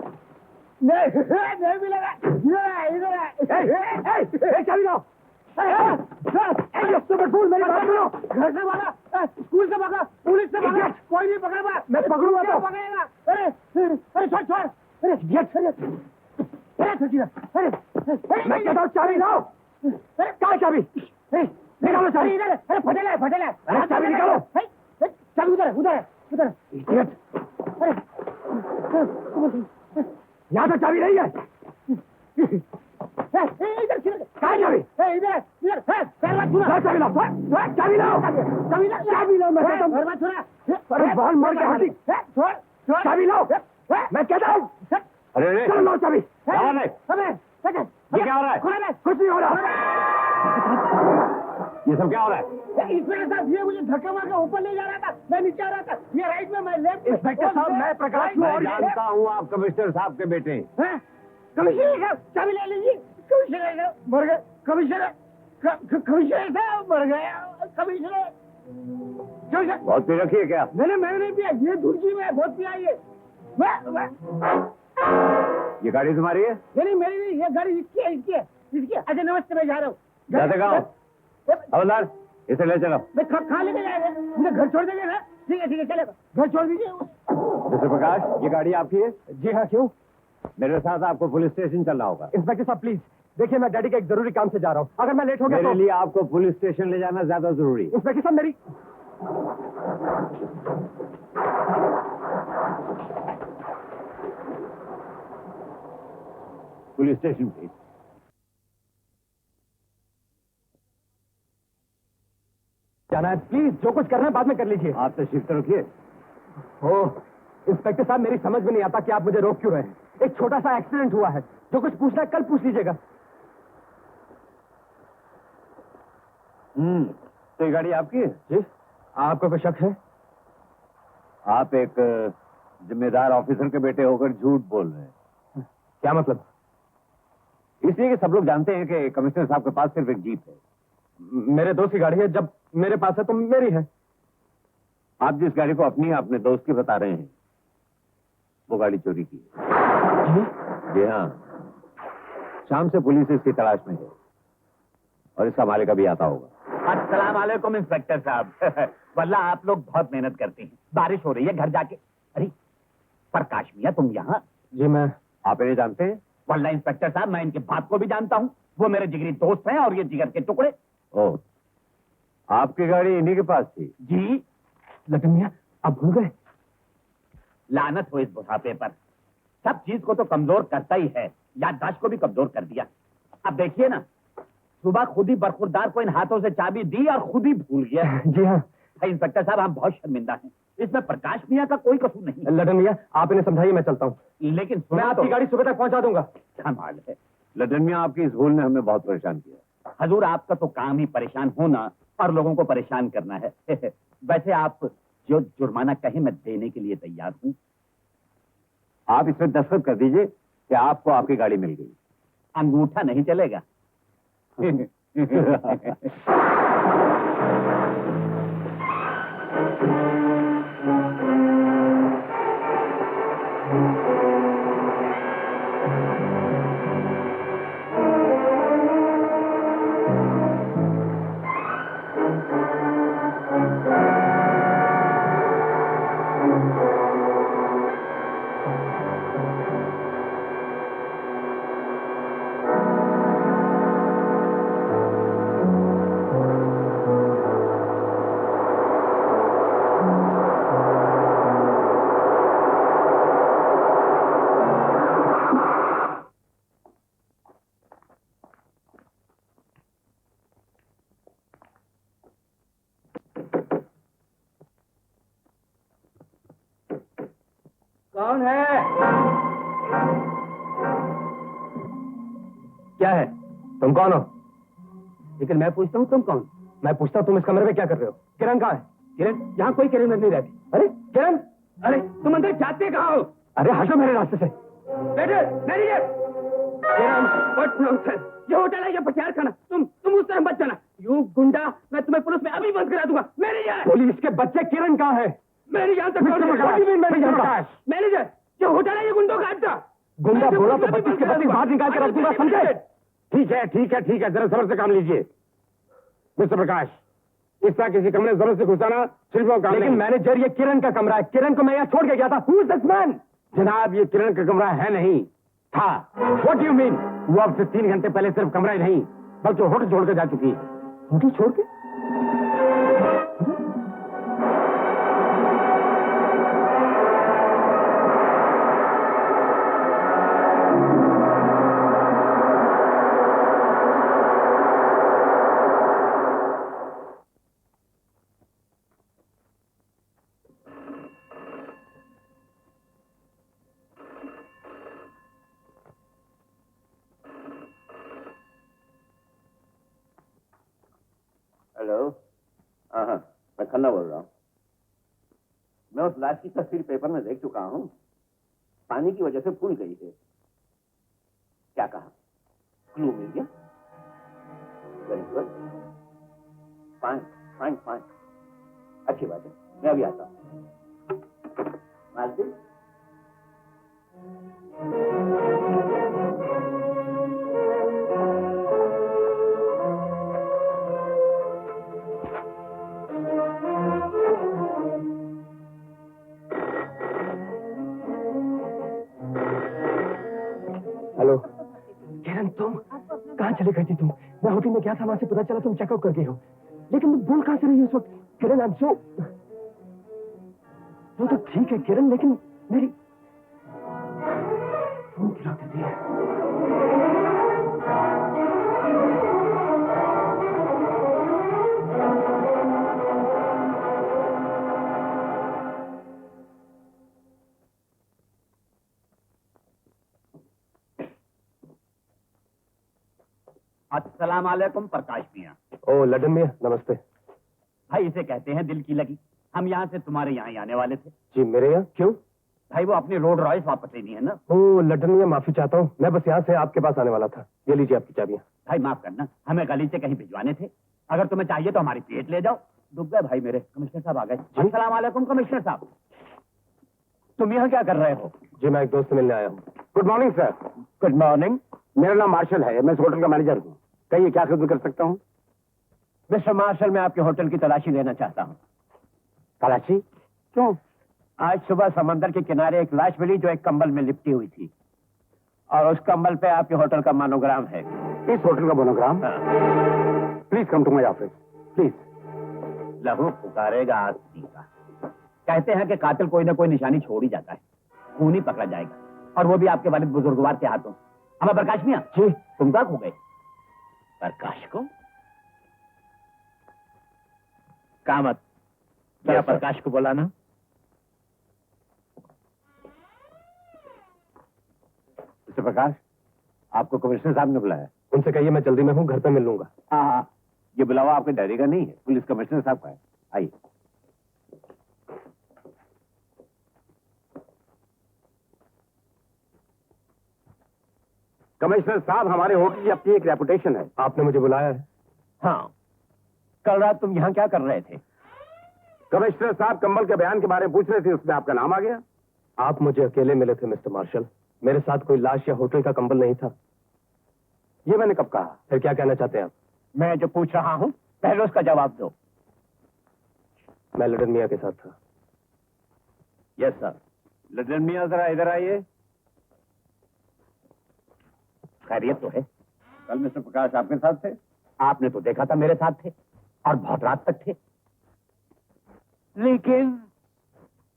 नहीं भी लगा। इधर चाबी लो। मेरी बात सुनो। घर से भागा, स्कूल से भागा, पुलिस से भागा, कोई नहीं पकड़ पा। मैं पकड़ूंगा तो पकड़ेगा। अरे छोड़। अरे मैं कहता हूँ चाबी लाओ। क्या चाबी? निकालो चाबी। अरे फटेला है। अरे चाबी निकालो। चाबी उधर है। यहाँ तो चाबी नहीं है। इधर कहाँ चाबी? इधर चाबी लाओ। मैं कहता हूँ अरे बाल मार के हटी। चाबी लाओ, मैं कहता हूँ। अरे चलो लाओ चाबी। ये क्या हो रहा है? कुछ नहीं हो रहा। ये सब क्या हो रहा है? इंस्पेक्टर साहब, ये मुझे धक्का मार के ऊपर ले जा रहा था। मैं नीचे आ रहा था। ये राइट में, मैं लेफ्ट। इंस्पेक्टर साहब, मैं प्रकाश हूँ मैं और जानता हूँ आप कमिश्नर साहब के बेटे। कमिश्नर साहब चाबी ले लीजिए। कमिश्नर साहब मर गए। कमिश्नर साहब मर गए। कमिश्नर बहुत पी रखी है क्या? मैंने नहीं पिया। ये धुर्जी में बहुत पिया ये। ये गाड़ी तुम्हारी है? नहीं मेरी नहीं, ये गाड़ी इसकी है। अच्छा नमस्ते, मैं जा रहा हूँ। जाते कहाँ? हवलदार, इसे ले चलो। मैं खा लेके जाएगा। मुझे घर छोड़ देंगे ना? ठीक है चलेगा। घर छोड़ दीजिए। मिस्टर प्रकाश, ये गाड़ी आपकी है? जी हाँ, क्यों? मेरे साथ आपको पुलिस स्टेशन चलना होगा। इंस्पेक्टर साहब प्लीज देखिए, मैं डैडी के एक जरूरी काम से जा रहा हूँ। अगर मैं लेट हो गया मेरे तो लिए आपको पुलिस स्टेशन ले जाना ज्यादा जरूरी है। इंस्पेक्टर साहब मेरी पुलिस स्टेशन प्लीज। जाना है, प्लीज जो कुछ करना है बाद में कर लीजिए। आप तशरीफ तो रखिए। ओह इंस्पेक्टर साहब, मेरी समझ में नहीं आता कि आप मुझे रोक क्यों रहे हैं। एक छोटा सा एक्सीडेंट हुआ है, जो कुछ पूछना है कल पूछ लीजिएगा। तो ये गाड़ी आपकी है? जी, आपका कोई शक है? आप एक जिम्मेदार ऑफिसर के बेटे होकर झूठ बोल रहे हैं। क्या मतलब? इसलिए कि सब लोग जानते हैं कि कमिश्नर साहब के पास सिर्फ एक जीप है। मेरे दोस्त की गाड़ी है, जब मेरे पास है तो मेरी है। आप जिस गाड़ी को अपनी अपने दोस्त की बता रहे हैं, वो गाड़ी चोरी की है। जी हाँ, शाम से पुलिस इसकी तलाश में है और इसका मालिक अभी आता होगा। अस्सलाम वालेकुम इंस्पेक्टर साहब। वल्ला आप लोग बहुत मेहनत करते हैं। बारिश हो रही है, घर जाके। अरे प्रकाश मियां, तुम यहाँ? जी मैं। आप इन्हें जानते हैं? वल्ला इंस्पेक्टर साहब, मैं इनके बाप को भी जानता हूँ। वो मेरे जिगरी दोस्त हैं और ये जिगर के टुकड़े। ओह, आपकी गाड़ी इन्हीं के पास थी? जी। लटन मियां, आप भूल गए? लानत हो इस बुढ़ापे पर। सब चीज को तो कमजोर करता ही है, याददाश्त को भी कमजोर कर दिया। अब देखिए ना, सुबह खुद ही बरखुरदार को इन हाथों से चाबी दी और खुद ही भूल गया। जी हाँ। इंस्पेक्टर साहब, हम बहुत शर्मिंदा हैं। इसमें प्रकाश मियां का कोई कसूर नहीं है। लटन मियां, आप इन्हें समझाइए, मैं चलता हूँ। लेकिन मैं आपकी गाड़ी सुबह तक पहुंचा दूंगा। कमाल है। लदन मियां, आपकी इस भूल ने हमें बहुत परेशान किया। हजूर, आपका तो काम ही परेशान होना और लोगों को परेशान करना है। वैसे आप जो जुर्माना कहें, मैं देने के लिए तैयार हूँ। आप इसमें दस्तखत कर दीजिए कि आपको आपकी गाड़ी मिल गई। अंगूठा नहीं चलेगा। कौन है? क्या है? तुम कौन हो? लेकिन मैं पूछता हूँ, तुम कौन? मैं पूछता हूँ, तुम इस कमरे में क्या कर रहे हो? किरण कहाँ है? किरण? यहाँ कोई किरण नहीं रहती। अरे किरण! अरे तुम अंदर जाते कहाँ हो? अरे हटो मेरे रास्ते से। बेटे, मैनेजर! Kiran, what nonsense! ये होटल है या प्रचार खाना? तुम उस तरह मत जाना। यू गुंडा, मैं तुम्हें पुलिस में अभी बंद करा दूंगा। मैनेजर! पुलिस के बच्चे, किरण कहाँ है? मेरी जान तक मैनेजर, ये होटल है, ये गुंडों का अड्डा। गुंडा बोला तो 32 के 32 बाहर निकाल के रख दूंगा, समझे? ठीक है ठीक है ठीक है, जरा सब्र से काम लीजिए। मिस्टर प्रकाश, इस तरह किसी कमरे में जरूरत से घुसाना सिर्फ वो काम। लेकिन मैनेजर, ये किरण का कमरा है। किरण को मैं यहाँ छोड़ के गया था। Who is this man? जनाब, ये किरण का कमरा है नहीं, था। What do you mean? वो अब से 3 घंटे पहले सिर्फ कमरा ही नहीं, बल्कि होटल छोड़ के जा चुकी है। होटल छोड़ के? हेलो। हाँ, मैं खन्ना बोल रहा हूँ। मैं उस लाश की तस्वीर पेपर में देख चुका हूँ। पानी की वजह से फूल गई है। क्या कहा? क्लू मिल गया? Very good, fine fine fine, अच्छी बात है। मैं अभी आता हूँ। मालती, हेलो किरण, तुम कहाँ चले गई थी? तुम, मैं होटल में गया था, वहां से पता चला तुम चेकआउट कर गई हो। लेकिन तुम बोल कहाँ से रही हो इस वक्त? किरण, आई एम सो। वो तो ठीक है किरण, लेकिन मेरी फोन क्यों रख देती है? अस्सलाम वालेकुम प्रकाश मियां। ओ लडन मियां, नमस्ते। भाई इसे कहते हैं दिल की लगी। हम यहाँ से तुम्हारे यहाँ ही आने वाले थे। जी मेरे यहाँ क्यों? भाई वो अपनी रोड रॉयस वापस लेनी है ना। ओ लड्डन मियाँ, माफी चाहता हूँ, मैं बस यहाँ से आपके पास आने वाला था। ये लीजिए आपकी चाबियाँ। भाई माफ करना, हमें गली से कहीं भिजवाने थे। अगर तुम्हें चाहिए तो हमारी प्लेट ले जाओ। डूब गए भाई मेरे। कमिश्नर साहब आ गए। अस्सलाम वालेकुम कमिश्नर साहब। तुम यहाँ क्या कर रहे हो? जी मैं एक दोस्त से मिलने आया हूँ। Good morning sir. Good morning. मेरा नाम मार्शल है, मैं इस होटल का मैनेजर हूँ। कहिए क्या खिदमत कर सकता हूँ? मिस्टर मार्शल, मैं आपके होटल की तलाशी लेना चाहता हूँ। तलाशी? क्यों? आज सुबह समंदर के किनारे एक लाश मिली जो एक कंबल में लिपटी हुई थी, और उस कंबल पे आपके होटल का मोनोग्राम है। इस होटल का monogram? Please come to my office please. लहू पुकारेगा आदमी का। कहते हैं कि कातिल कोई ना कोई निशानी छोड़ ही जाता है, खून ही पकड़ा जाएगा, और वो भी आपके वालिद बुजुर्गवार के हाथों। हमें प्रकाश मियां जी, तुम कहाँ खो गए? प्रकाश को कामत क्या प्रकाश को बुलाना? मिस्टर प्रकाश, आपको कमिश्नर साहब ने बुलाया। उनसे कहिए मैं जल्दी में हूँ, घर पे मिल लूंगा। हाँ, ये बुलावा आपके डैडी का नहीं है, पुलिस कमिश्नर साहब का है। आइए। कमिश्नर साहब, हमारे होटल की अपनी एक रेपुटेशन है। आपने मुझे बुलाया है? हाँ, कल रात तुम यहाँ क्या कर रहे थे? कमिश्नर साहब कंबल के बयान के बारे में पूछ रहे थे, उसमें आपका नाम आ गया। आप मुझे अकेले मिले थे मिस्टर मार्शल, मेरे साथ कोई लाश या होटल का कंबल नहीं था। ये मैंने कब कहा? फिर क्या कहना चाहते हैं आप? मैं जो पूछ रहा हूँ पहले उसका जवाब दो। मैं लडन मियाँ के साथ था। Yes sir. लडन मियाँ जरा इधर आइए। खैरियत तो है? कल मिस्टर प्रकाश आपके साथ थे? आपने तो देखा था मेरे साथ थे, और बहुत रात तक थे। लेकिन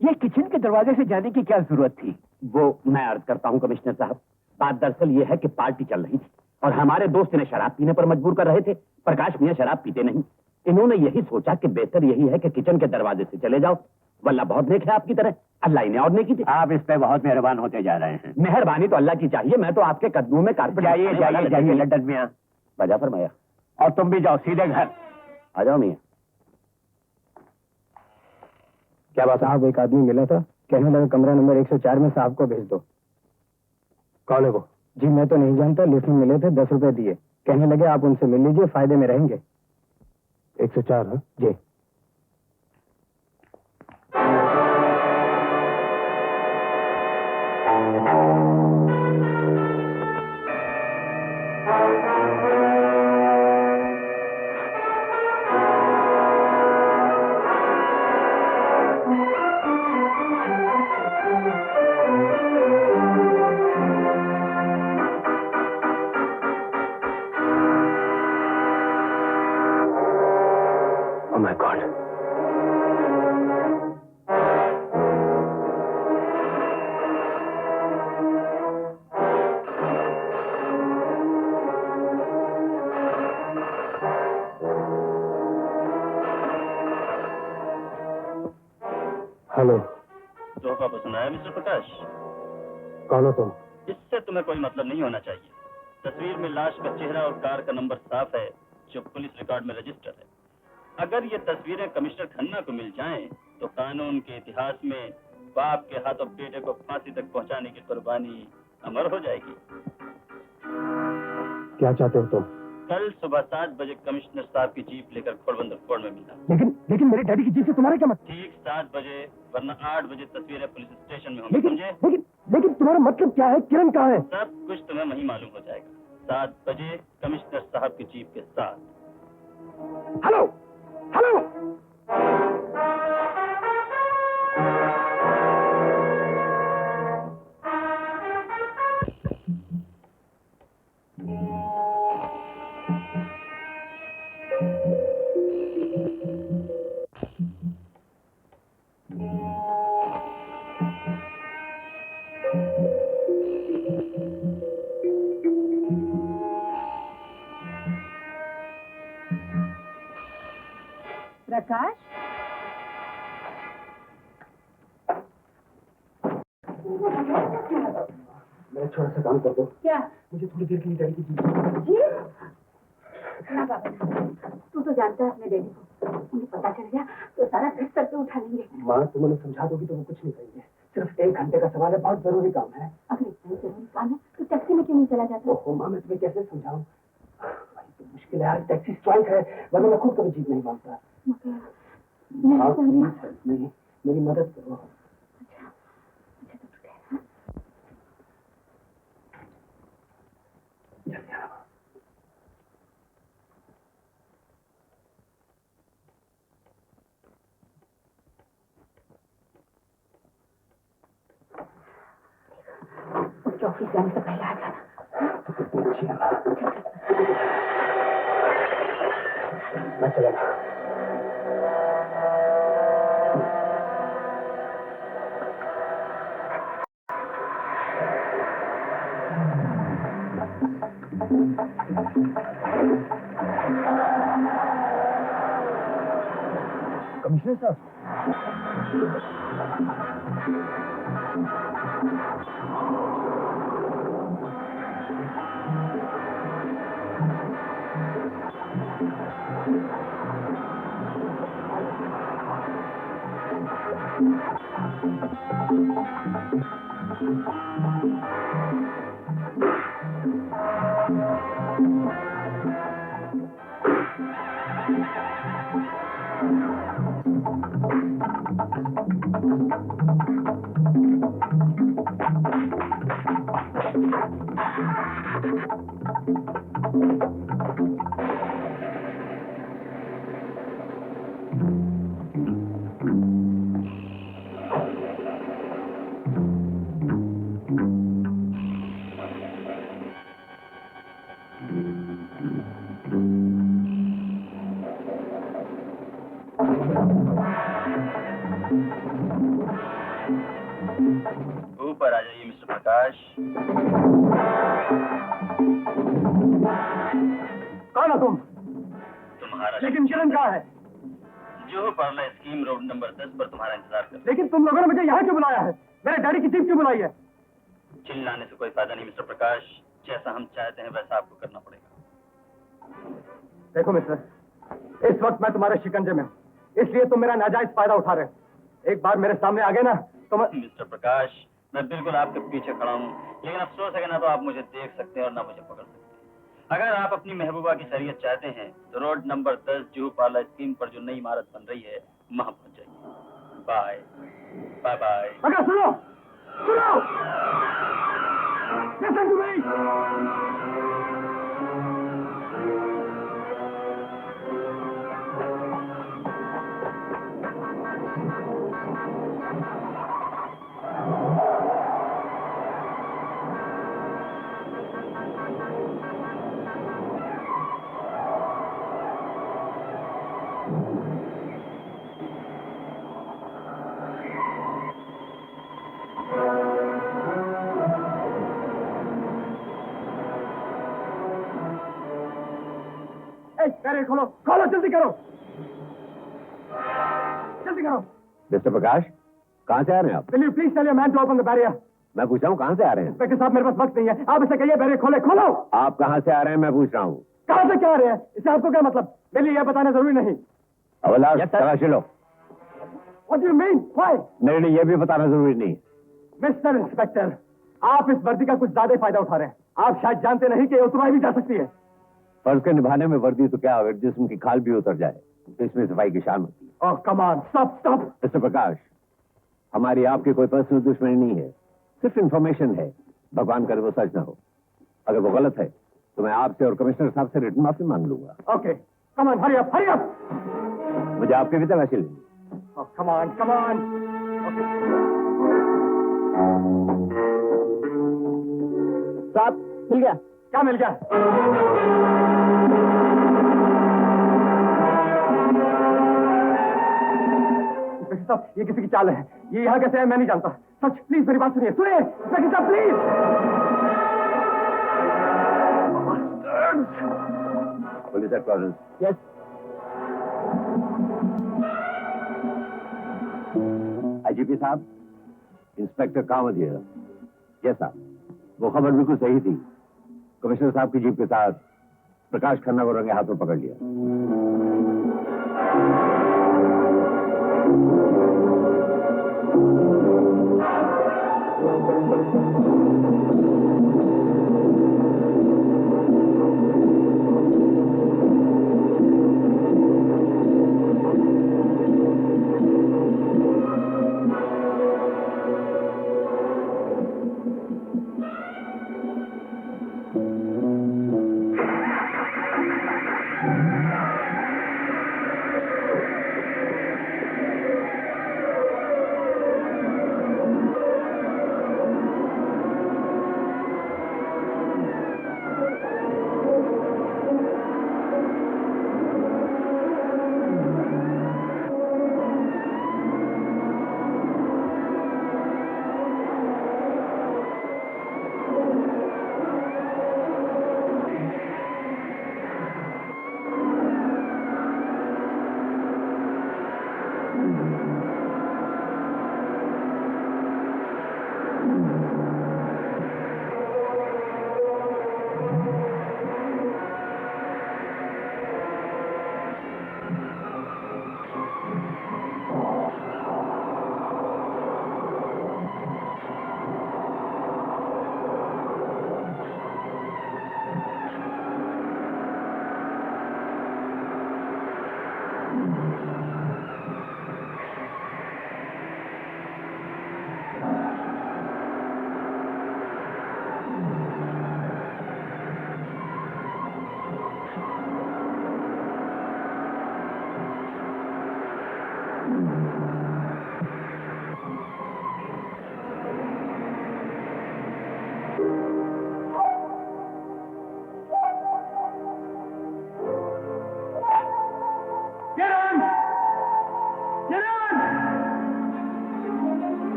ये किचन के दरवाजे से जाने की क्या जरूरत थी? वो मैं अर्ज करता हूँ कमिश्नर साहब, बात दरअसल ये है कि पार्टी चल रही थी और हमारे दोस्त इन्हें शराब पीने पर मजबूर कर रहे थे। प्रकाश मियाँ शराब पीते नहीं। इन्होंने यही सोचा कि बेहतर यही है कि किचन के दरवाजे से चले जाओ। वल्ला बहुत नेक है आपकी तरह, अल्लाह इन्हें और नेकी दे। आप इस पे बहुत मेहरबान होते जा रहे हैं। मेहरबानी तो अल्लाह की चाहिए, मैं तो आपके कदमों में कारपेट। जाइए जाइए जाइए लड्डन मियाँ, वजह फरमाया। और तुम भी जाओ सीधे घर। आ जाओ मियाँ। क्या बात? साहब एक आदमी मिला था, कहने लगा कमरा नंबर 104 में साहब को भेज दो। कौन है वो? जी मैं तो नहीं जानता, लिफ्ट में मिले थे, 10 रुपए दिए। कहने लगे आप उनसे मिल लीजिए, फायदे में रहेंगे। 104? हाँ जी। Oh my God. हेलो। तोहफा पसंद आया मिस्टर प्रकाश? कौन हो तुम? इससे तुम्हें कोई मतलब नहीं होना चाहिए। तस्वीर में लाश का चेहरा और कार का नंबर साफ है जो पुलिस रिकॉर्ड में रजिस्टर है। अगर ये तस्वीरें कमिश्नर खन्ना को मिल जाएं, तो कानून के इतिहास में बाप के हाथों बेटे को फांसी तक पहुंचाने की कुर्बानी अमर हो जाएगी। क्या चाहते हो तुम? कल सुबह 7 बजे कमिश्नर साहब की जीप लेकर खोड़बंदर कोर्ट में मिलना। लेकिन मेरे डैडी की जीप से तुम्हारा क्या मतलब? ठीक 7 बजे, वरना 8 बजे तस्वीरें पुलिस स्टेशन में होंगी, समझे? लेकिन तुम्हारा मतलब क्या है? किरण कहाँ है? सब कुछ तुम्हें वहीं मालूम हो जाएगा। 7 बजे कमिश्नर साहब की जीप के साथ। Hello hello. प्रकाश, मैं थोड़ा सा काम कर दो। क्या? मुझे थोड़ी देर के लिए डैडी की जीप। जी? ना बाबा ना। तू तो जानता है अपने डैडी को, उन्हें पता चल गया तो सारा घर सर पे उठा लेंगे। माँ तुम उन्हें समझा दोगी तो वो कुछ नहीं करेंगे। सिर्फ 1 घंटे का सवाल है, बहुत जरूरी काम है। अगर इतना जरूरी काम है तो टैक्सी में क्यों नहीं चला जाता? ओहो माँ, मैं तुम्हें कैसे समझाऊं? भाई तो मुश्किल है यार, टैक्सी स्ट्राइक है, वरना मैं खुद कभी जीत नहीं मानता। मगर हाँ प्लीज हेल्प मी, मेरी मदद करो। अच्छा तो ठहरा। जल्दी आना। उसके ऑफिस जाने से पहले आ जाना। कितनी अच्छी है माँ। मैं चला। कमिश्नर साहब, ऊपर आ जाइए मिस्टर प्रकाश। कौन हो तुम? तुम्हारा लेकिन किरण कहाँ है? जो पार्ला स्कीम रोड नंबर 10 पर तुम्हारा इंतजार कर। लेकिन तुम लोगों ने मुझे यहाँ क्यों बुलाया है? मेरे डैडी की जीप क्यों बुलाई है? चिल्लाने से कोई फायदा नहीं मिस्टर प्रकाश, जैसा हम चाहते हैं वैसा आपको करना पड़ेगा। देखो मिस्टर, इस वक्त मैं तुम्हारे शिकंजे में हूँ, इसलिए तुम मेरा नाजायज फायदा उठा रहे हो। एक बार मेरे सामने आ गए ना तो मैं... मिस्टर प्रकाश, मैं बिल्कुल आपके पीछे खड़ा हूँ, लेकिन अफसोस है कि ना तो आप मुझे देख सकते हैं और ना मुझे पकड़ सकते हैं। अगर आप अपनी महबूबा की शरीयत चाहते हैं तो रोड नंबर 10 जुहू पार्ला स्कीम पर जो नई इमारत बन रही है वहां पहुंच जाइए। Bye bye bye. मगर सुनो, सुनो, listen to me। बैरियर खोलो, खोलो, जल्दी करो, जल्दी करो। मिस्टर प्रकाश, कहाँ से आ रहे हैं आप? Will you please tell your man to open the barrier? मैं पूछ रहा हूँ कहाँ से आ रहे हैं? इंस्पेक्टर साहब, मेरे पास वक्त नहीं है, आप इसे कहिए बैरियर खोले, खोलो। आप कहाँ से आ रहे हैं मैं पूछ रहा हूँ। कहाँ से क्या आ रहे हैं? इससे आपको क्या मतलब? मेरे लिए यह बताना जरूरी नहीं। अवलाश, तलाशी लो। What do you mean? Why? मेरे लिए यह भी बताना जरूरी नहीं। मिस्टर इंस्पेक्टर, आप इस वर्दी का कुछ ज्यादा ही फायदा उठा रहे हैं। आप शायद जानते नहीं कि ये उतरवाई भी जा सकती है। फर्ज के निभाने में वर्दी तो क्या, अगर जिस्म की खाल भी उतर जाए तो इसमें सफाई की शान होती है। Oh come on, stop stop. Mister Prakash, हमारी आपकी कोई पर्सनल दुश्मनी नहीं है, सिर्फ इंफॉर्मेशन है। भगवान करे वो सच ना हो। अगर वो गलत है तो मैं आपसे और कमिश्नर साहब से रिटन माफी मांग लूंगा। Okay, come on, hurry up, hurry up. मुझे आपकी भी तलाशी लेनी। ओह कम ऑन, कम ऑन। साहब मिल गया। क्या मिल गया? इंस्पेक्टर साहब, ये किसी की चाल है। ये यहाँ कैसे है मैं नहीं जानता। सच, प्लीज मेरी बात सुनिए, सुनिए इंस्पेक्टर साहब, please. Police headquarters. Yes. IGP साहब, इंस्पेक्टर कामत हियर। यस साहब, वो खबर बिल्कुल सही थी। कमिश्नर साहब की जीप के साथ प्रकाश खन्ना को रंगे हाथों पकड़ लिया।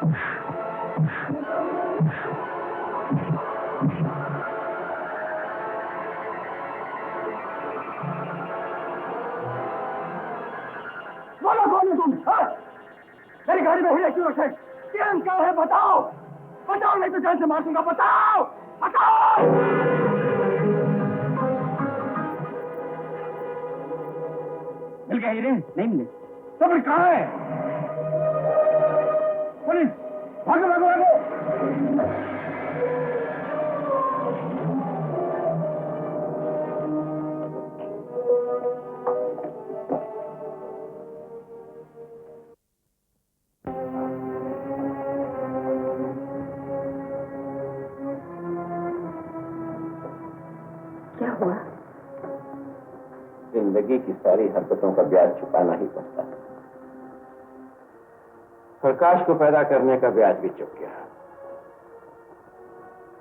बोलो कौन है तुम? हाँ? मेरी गाड़ी में हीरे क्यों रखे? क्या क्या है बताओ? बताओ नहीं तो जान से मार दूंगा। बताओ बताओ। मिल गए हीरे? नहीं मिले। तो फिर कहाँ है? पुलिस! भागो भागो भागो! क्या हुआ? जिंदगी की सारी हरकतों का ब्याज चुकाना ही पड़ता है। प्रकाश को पैदा करने का ब्याज भी चुक गया।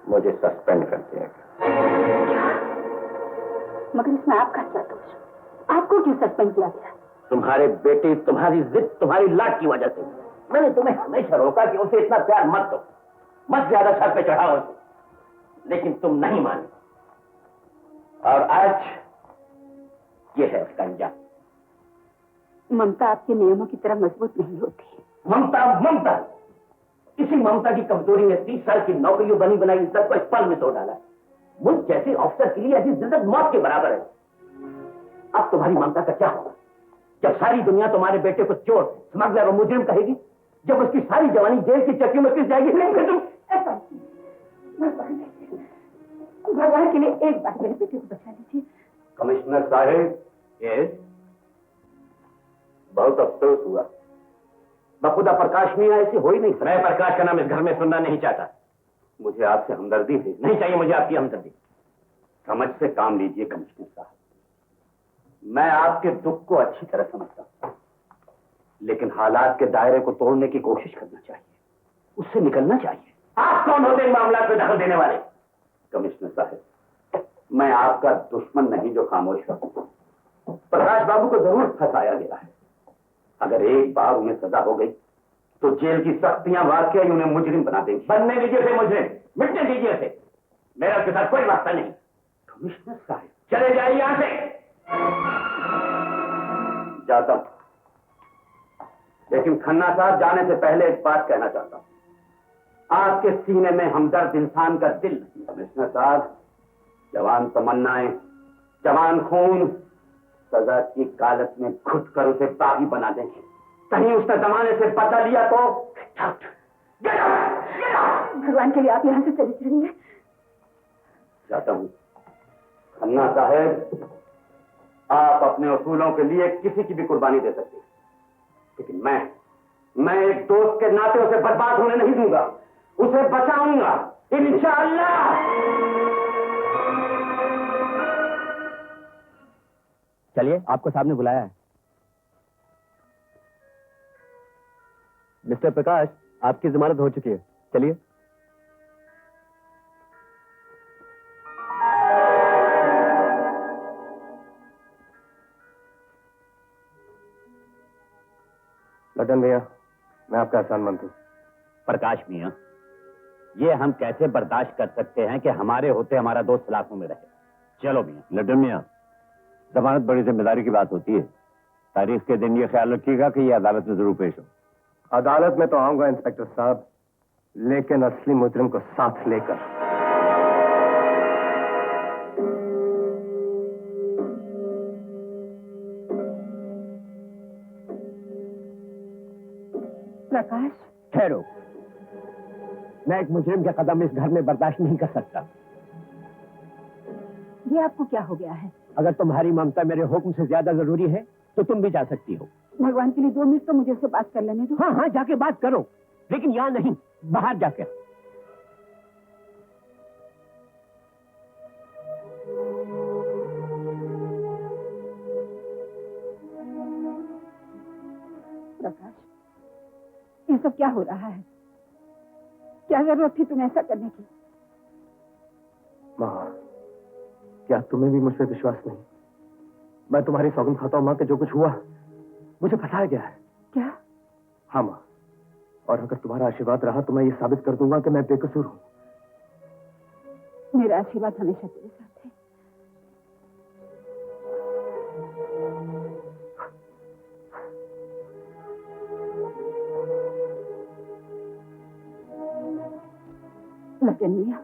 मुझे सस्पेंड कर दिया गया। मगर इसमें आपका क्या दोष? आपको क्यों सस्पेंड किया गया? तुम्हारे बेटे, तुम्हारी जिद, तुम्हारी लाट की वजह से मैंने तुम्हें हमेशा रोका कि उसे इतना प्यार मत दो, मत ज्यादा सर पे चढ़ाओ उसे, लेकिन तुम नहीं माने। और आज ये है उसका अंजाम। ममता आपके नियमों की तरह मजबूत नहीं होती। ममता ममता, इसी ममता की कमजोरी ने 30 साल की नौकरियों बनी बनाई इज्जत को एक पल में तोड़ डाला। मुझ जैसे अफसर के लिए ऐसी जिद्दत मौत के बराबर है। अब तुम्हारी ममता का क्या होगा जब सारी दुनिया तुम्हारे बेटे को चोर, स्मगलर और मुजरिम कहेगी, जब उसकी सारी जवानी जेल की चक्की में पिस जाएगी? फिर तुम भगवान के लिए एक बार मेरे बेटे को बचा लीजिए। कमिश्नर साहब, यस, बहुत अफसोस हुआ। बखुदा प्रकाश मियां ऐसी हो ही नहीं। मैं प्रकाश का नाम इस घर में सुनना नहीं चाहता। मुझे आपसे हमदर्दी है, नहीं चाहिए मुझे आपकी हमदर्दी। समझ से काम लीजिए कमिश्नर साहब। मैं आपके दुख को अच्छी तरह समझता हूं, लेकिन हालात के दायरे को तोड़ने की कोशिश करना चाहिए, उससे निकलना चाहिए। आप कौन होते हैं मामला में दखल देने वाले? कमिश्नर साहब, मैं आपका दुश्मन नहीं जो खामोश रहूं। प्रकाश बाबू को जरूर फंसाया गया है। अगर एक बार उन्हें सजा हो गई तो जेल की सख्तियां वाकई उन्हें मुजरिम बना देंगी। बनने दीजिए थे मुजरिम, मिटने दीजिए थे। मेरा उसके साथ कोई वास्ता नहीं। कमिश्नर साहब, चले जाइए यहां से। जाता हूं, लेकिन खन्ना साहब जाने से पहले एक बात कहना चाहता हूं। आपके सीने में हमदर्द इंसान का दिल नहीं। कमिश्नर साहब, जवान तमन्नाएं, जवान खून सजा की कालत में घुट कर उसे बागी बना देंगे। कहीं उसने जमाने से बचा लिया तो भगवान के लिए आप यहाँ से चली जाइए। जाता हूं। खन्ना साहब, आप अपने उसूलों के लिए किसी की भी कुर्बानी दे सकते हैं, लेकिन मैं एक दोस्त के नाते उसे बर्बाद होने नहीं दूंगा, उसे बचाऊंगा इंशाअल्लाह। चलिए, आपको साहब ने बुलाया है। मिस्टर प्रकाश, आपकी जमानत हो चुकी है, चलिए। लड्डन भैया, मैं आपका एहसानमंद हूं। प्रकाश मियां, ये हम कैसे बर्दाश्त कर सकते हैं कि हमारे होते हमारा दोस्त सलाखों में रहे? चलो मियां। लड्डन मियां, जमानत बड़ी जिम्मेदारी की बात होती है। तारीख के दिन ये ख्याल रखिएगा कि ये अदालत में जरूर पेश हो। अदालत में तो आऊंगा इंस्पेक्टर साहब, लेकिन असली मुजरिम को साथ लेकर। प्रकाश, ठहरो, मैं एक मुजरिम के कदम इस घर में बर्दाश्त नहीं कर सकता। ये आपको क्या हो गया है? अगर तुम्हारी ममता मेरे हुक्म से ज्यादा जरूरी है तो तुम भी जा सकती हो। भगवान के लिए 2 मिनट तो मुझे उससे बात कर लेने दो। हाँ हाँ, जाके बात करो, लेकिन यहाँ नहीं, बाहर जाकर। प्रकाश, ये सब क्या हो रहा है? क्या जरूरत थी तुम्हें ऐसा करने की? माँ, क्या तुम्हें भी मुझ पर विश्वास नहीं? मैं तुम्हारी सौगंध खाता हूं माँ कि जो कुछ हुआ मुझे फंसाया गया है। क्या? हाँ माँ, और अगर तुम्हारा आशीर्वाद रहा तो मैं ये साबित कर दूंगा कि मैं बेकसूर हूं। मेरा आशीर्वाद हमेशा तेरे साथ है। लखन मियां,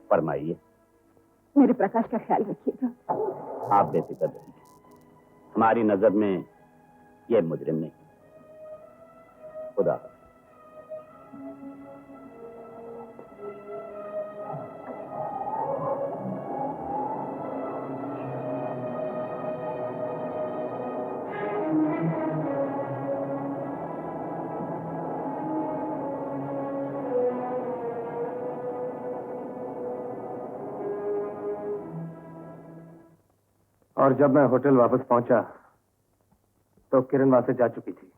फरमाइए। मेरे प्रकाश का ख्याल रखिएगा। आप बेफिक्र रहिए, हमारी नजर में यह मुजरिम नहीं। खुदा हाफ़िज़। और जब मैं होटल वापस पहुंचा तो किरण वहां से जा चुकी थी।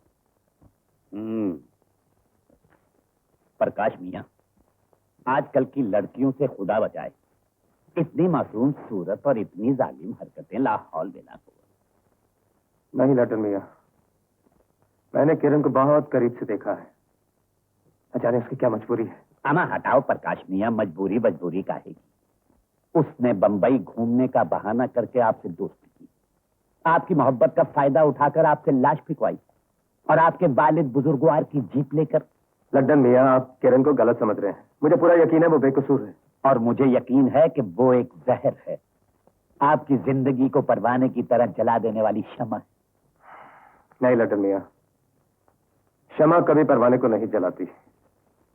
प्रकाश मियां, आजकल की लड़कियों से खुदा बचाए, इतनी मासूम सूरत और इतनी जालिम हरकतें लाहौल बेला को। नहीं लटन मियां, मैंने किरण को बहुत करीब से देखा है। न जाने उसकी क्या मजबूरी है। अमा हटाओ प्रकाश मियां, मजबूरी मजबूरी काहे की। उसने बंबई घूमने का बहाना करके आपसे दोस्ती की, आपकी मोहब्बत का फायदा उठाकर आपसे लाश फिकवाई और आपके वालिद बुजुर्गवार की जीप लेकर। लड्डन मियां, आप किरण को गलत समझ रहे हैं। मुझे पूरा यकीन है वो बेकसूर है। और मुझे यकीन है कि वो एक जहर है, आपकी जिंदगी को परवाने की तरह जला देने वाली शमा है। नहीं लड्डन मियां, शमा कभी परवाने को नहीं जलाती।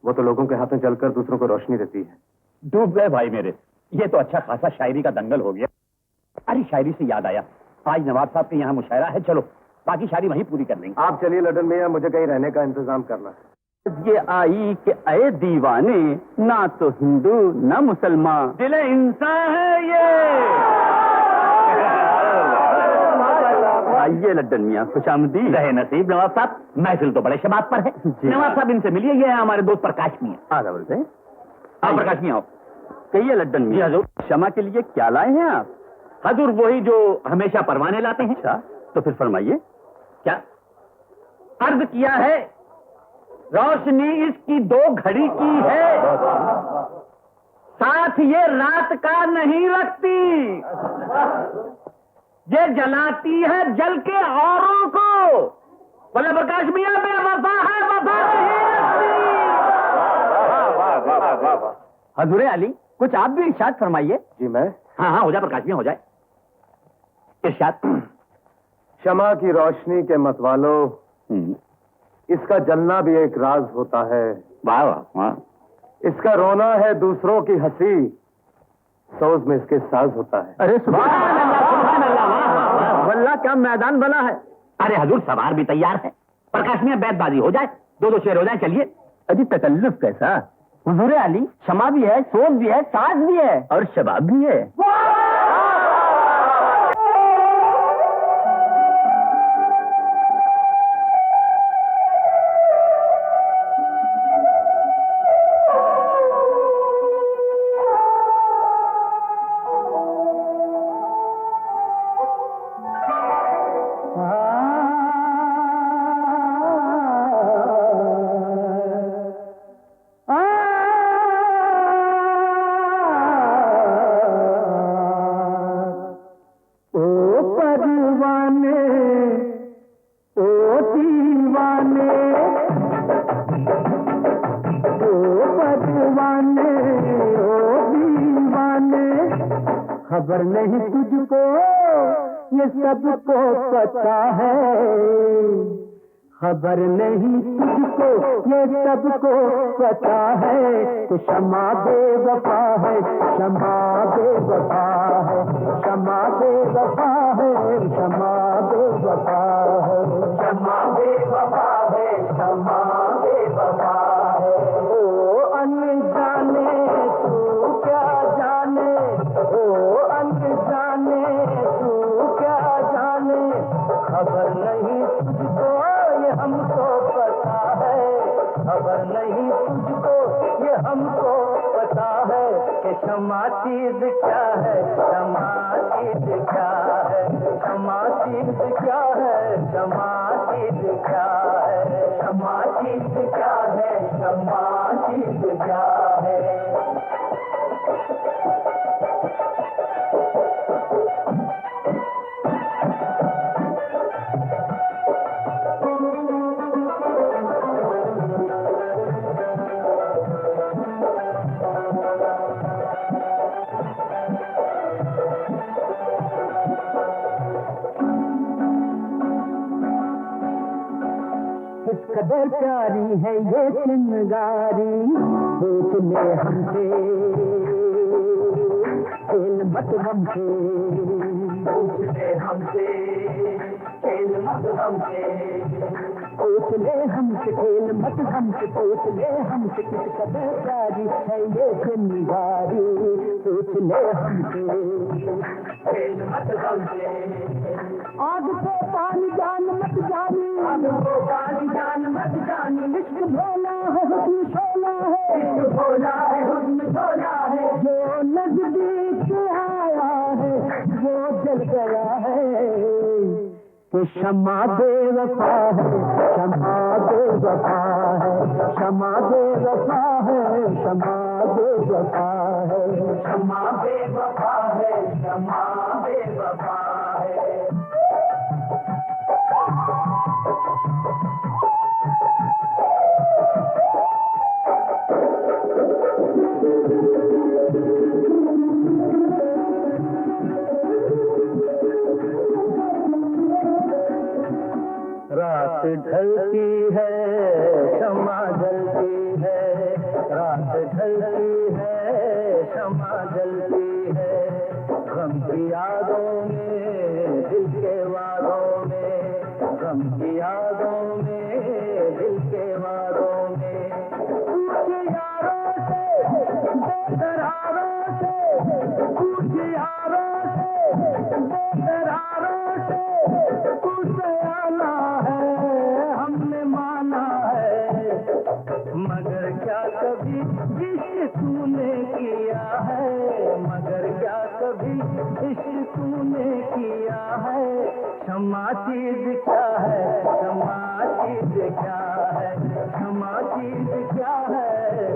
वो तो लोगों के हाथों जलकर दूसरों को रोशनी देती है। डूब गए भाई मेरे, ये तो अच्छा खासा शायरी का दंगल हो गया। अरे शायरी से याद आया, आज नवाब साहब के यहाँ मुशायरा है, चलो बाकी शायरी वहीं पूरी कर लेंगे। आप चलिए लड्डन मियां, मुझे कहीं रहने का इंतजाम करना है। ये आई कि अय दीवाने, ना तो हिंदू ना मुसलमान, दिल इंसान है ये। आइए लड्डन मियां, खुशामदी। रहे नसीब नवाब साहब, महफिल तो बड़े शबाब पर है। नवाब साहब इनसे मिलिए, ये है हमारे दोस्त प्रकाश मियां। आप प्रकाश मियां आओ। कहिए लड्डन मियां, हजूर क्षमा के लिए क्या लाए हैं आप? हजूर वही जो हमेशा परवाने लाते हैं। अच्छा, तो फिर फरमाइए क्या अर्ज किया है। रोशनी इसकी 2 घड़ी की है, साथ ये रात का नहीं रखती, ये जलाती है जल के औरों को। बोले प्रकाश मियां बेवफा है, वफा नहीं रखती। हजूरे अली, कुछ आप भी इरशाद फरमाइए। जी मैं? हाँ हो जाए प्रकाश मियां, हो जाए इरशाद। शमा की रोशनी के मतवालो, इसका जलना भी एक राज होता है। वाह वाह वाह। इसका रोना है दूसरों की हंसी, सोज में इसके साज होता है। अरे सुभान अल्लाह, वल्लाह क्या मैदान बना है। अरे हजूर सवार भी तैयार है, प्रकाश मियां बैतबाजी हो जाए, 2 शेर हो जाए। चलिए। अजी तकल्लुफ कैसा। हुजूर अली, शमा भी है, सोज भी है, साज भी है और शबाब भी है। खबर नहीं तुझको ये सबको पता है, खबर नहीं तुझको ये सबको पता है कि शमा बेवफा है, शमा बेवफा है, शमा बेवफा है, शमा बेवफा है, शमा बेवफा है, शमा बेवफा है। ओ अनजाने तू क्या जाने, ओ अनजाने तू क्या जाने, खबर नहीं तुझको ये हमको पता है, खबर नहीं तुझको ये हमको पता है कि क्षमा चीज क्या है, क्षमा चीज क्या है, क्षमा चीज क्या है, क्षमा चीज क्या है। क्षमा चीज क्या है, क्षमा चीज क्या है। किस कदर प्यारी है ये चिंगारी, पूछ ले हमसे खेल मत हमसे, पूछ ले हमसे खेल मत हमसे, पूछ ले हमसे खेल मत हमसे, पूछ ले हमसे किस कदर प्यारी है ये चिंगारी, पूछ ले हमसे खेल मत हमसे। आग को पानी जान मत जानी, आग को पानी जान मत जानी, इश्क भोला है हुस्न शोला है, इश्क भोला है हुस्न शोला है, जो नजदीक आया है वो जल गया है। कि क्षमा बेवफा है, क्षमा बेवफा है, क्षमा बेवफा है, क्षमा बेवफा है, क्षमा बेवफा है, क्षमा बेवफा है। रात ढलती है क्षमा जलती है, रात ढलती है क्षमा जलती है, गम की यादों में दिल के वादों में, गम की यादों में दिल के वादों में, कुछ यारों से बेकरारों से, कुछ यारों से बेकरारों से कुछ आना है, हमने माना है, मगर क्या कभी इश्क तूने किया है, मगर क्या कभी इश्क तूने किया है। क्षमा चीज क्या है, क्षमा चीज क्या है, क्षमा चीज क्या है,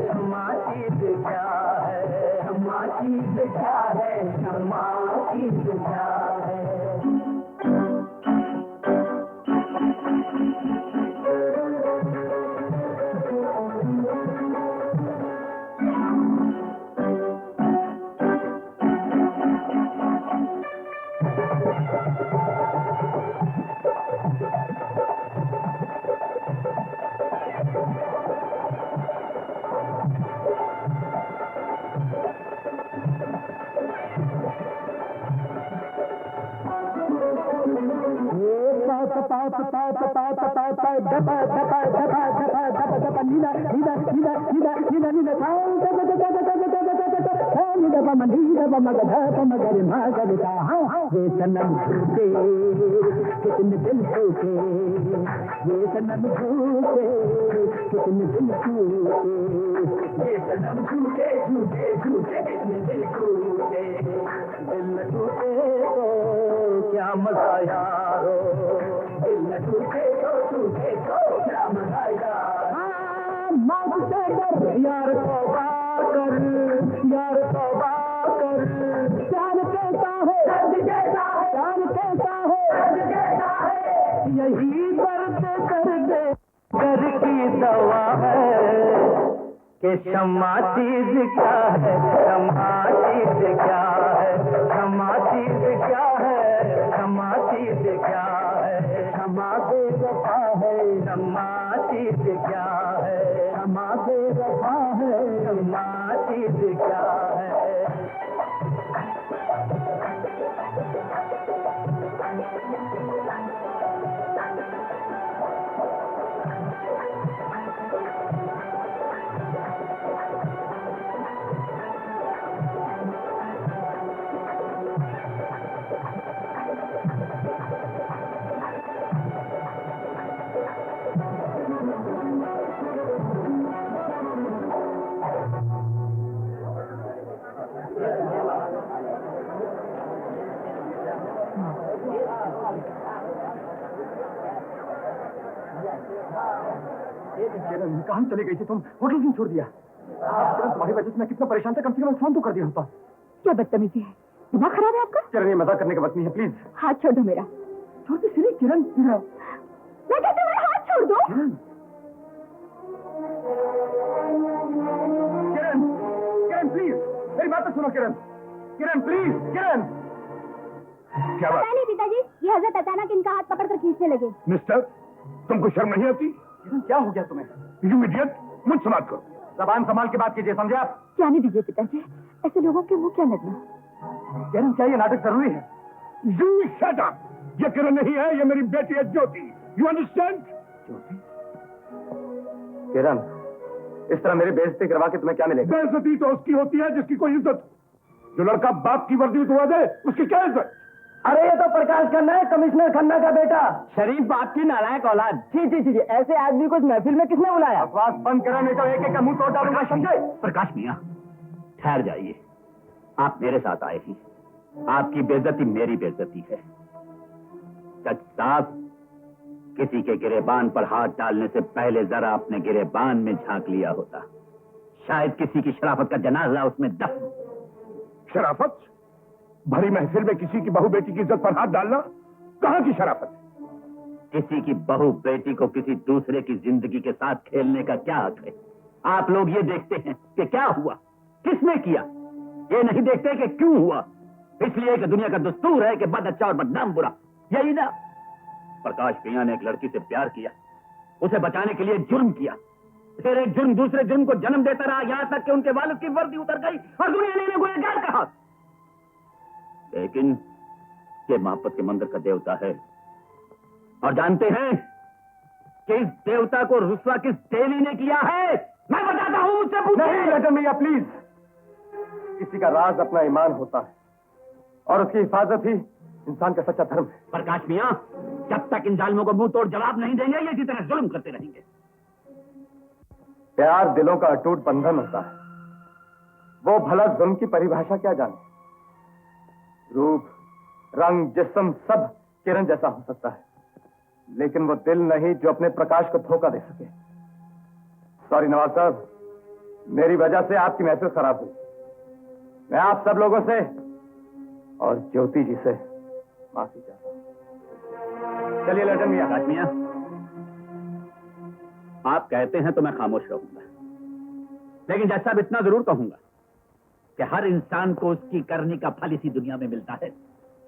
क्षमा चीज क्या है, क्षमा चीज क्या है, क्षमा चीज क्या है। सनम झूठे कितने दिल टूटे, ये सनम झूठे कितने दिल टूटे, ये सनम झूठे झूठे झूठे कितने दिल टूटे, दिल न टूटे तो क्या मजा यारो, दिल न टूटे तो क्या मजा यार। मौत से डर यार तौबा कर, यार तौबा कर, प्यार कैसा है, दर्द कैसा है, प्यार कैसा है, दर्द कैसा है, यही दर्द दर्द कर की दवा है। कि क्षमा चीज क्या है, क्षमा चीज क्या है, क्षमा चीज क्या है, क्षमा चीज क्या है, क्षमा बेवफा है, क्षमा चीज क्या है, क्षमा बेवफा है, क्षमा चीज क्या है। किरण, कहाँ चले गई थी तुम? होटल क्यों छोड़ दिया? किरण, तुम्हारी वजह से मैं कितना परेशान था, कम से कम फोन तो कर दिया होता। क्या बदतमीजी है, दिमाग खराब है आपका? किरण, ये मजाक करने का वक्त नहीं है, प्लीज। हाथ छोड़ दो मेरा। छोड़ दो सिरी। किरण, मैं कहती हूँ मेरा हाथ छोड़ दो। किरण, किरण, किरण प्लीज, मेरी बात तो सुनो। किरण, किरण प्लीज, किरण। क्या बात? पता नहीं पिताजी, ये हजरत अचानक इनका हाथ पकड़कर खींचने लगे। मिस्टर, तुमको शर्म नहीं आती? किरण, क्या हो गया तुम्हें? यू इडियट, मुझसे बात करो। जबान संभाल के बात कीजिए, समझे आप? जाने दीजिए पिताजी, ऐसे लोगों के मुंह क्या लगना। किरण, क्या ये नाटक जरूरी है? You shut up. ये किरण नहीं है, ये मेरी बेटी है ज्योति। You understand? ज्योति? किरण, इस तरह मेरी बेइज्जती करवा के तुम्हें क्या मिलेगा? बेइज्जती तो उसकी होती है जिसकी कोई इज्जत। जो लड़का बाप की वर्दी उतरवा दे, उसकी क्या इज्जत? अरे ये तो प्रकाश खन्ना है, कमिश्नर खन्ना का बेटा। शरीफ बाप की नालायक औलाद। जी, ऐसे आदमी को इस महफिल में किसने बुलाया? बकवास बंद करो, नहीं तो एक एक का मुंह तोड़ डालूंगा, समझे? प्रकाश मियां, ठहर जाइए। आप मेरे साथ आए हैं, आपकी बेइज्जती मेरी बेइज्जती है। जज साहब, किसी के गिरेबान पर हाथ डालने से पहले जरा अपने गिरेबान में झांक लिया होता, शायद किसी की शराफत का जनाजा उसमें दफन। शराफत? भरी महफिल में किसी की बहू बेटी की इज्जत पर हाथ डालना कहाँ की शराफत है? किसी की बहू बेटी को किसी दूसरे की जिंदगी के साथ खेलने का क्या हक है? आप लोग ये देखते हैं कि क्या हुआ, किसने किया, ये नहीं देखते कि क्यों हुआ। इसलिए कि दुनिया का दस्तूर है कि बद अच्छा और बदनाम बुरा, यही ना। प्रकाश मियां ने एक लड़की से प्यार किया, उसे बचाने के लिए जुर्म किया, फिर एक जुर्म दूसरे जुर्म को जन्म देता रहा, यहां तक कि उनके वालिद की वर्दी उतर गई और दुनिया ने इन्हें गुनहगार कहा। लेकिन ये मोहब्बत के मंदिर का देवता है, और जानते हैं कि इस देवता को रुस्वा किस देवी ने किया है? मैं बताता हूं, मुझसे पूछिए। नहीं लटन मियां, प्लीज। किसी का राज अपना ईमान होता है और उसकी हिफाजत ही इंसान का सच्चा धर्म है। प्रकाश मियां, जब तक इन जालिमों को मुंह तोड़ जवाब नहीं देंगे, ये इसी तरह जुल्म करते रहेंगे। प्यार दिलों का अटूट बंधन होता है, वो भला जुल्म की परिभाषा क्या जाने? रूप, रंग, जिस्म सब किरण जैसा हो सकता है, लेकिन वो दिल नहीं जो अपने प्रकाश को धोखा दे सके। सॉरी नवाज साहब, मेरी वजह से आपकी महफिल खराब हुई। मैं आप सब लोगों से और ज्योति जी से माफी चाहता हूं। चलिए लटन मियां। प्रकाश मियां, आप कहते हैं तो मैं खामोश रहूंगा, लेकिन जैसा अब इतना जरूर कहूंगा कि हर इंसान को उसकी करने का फल इसी दुनिया में मिलता है,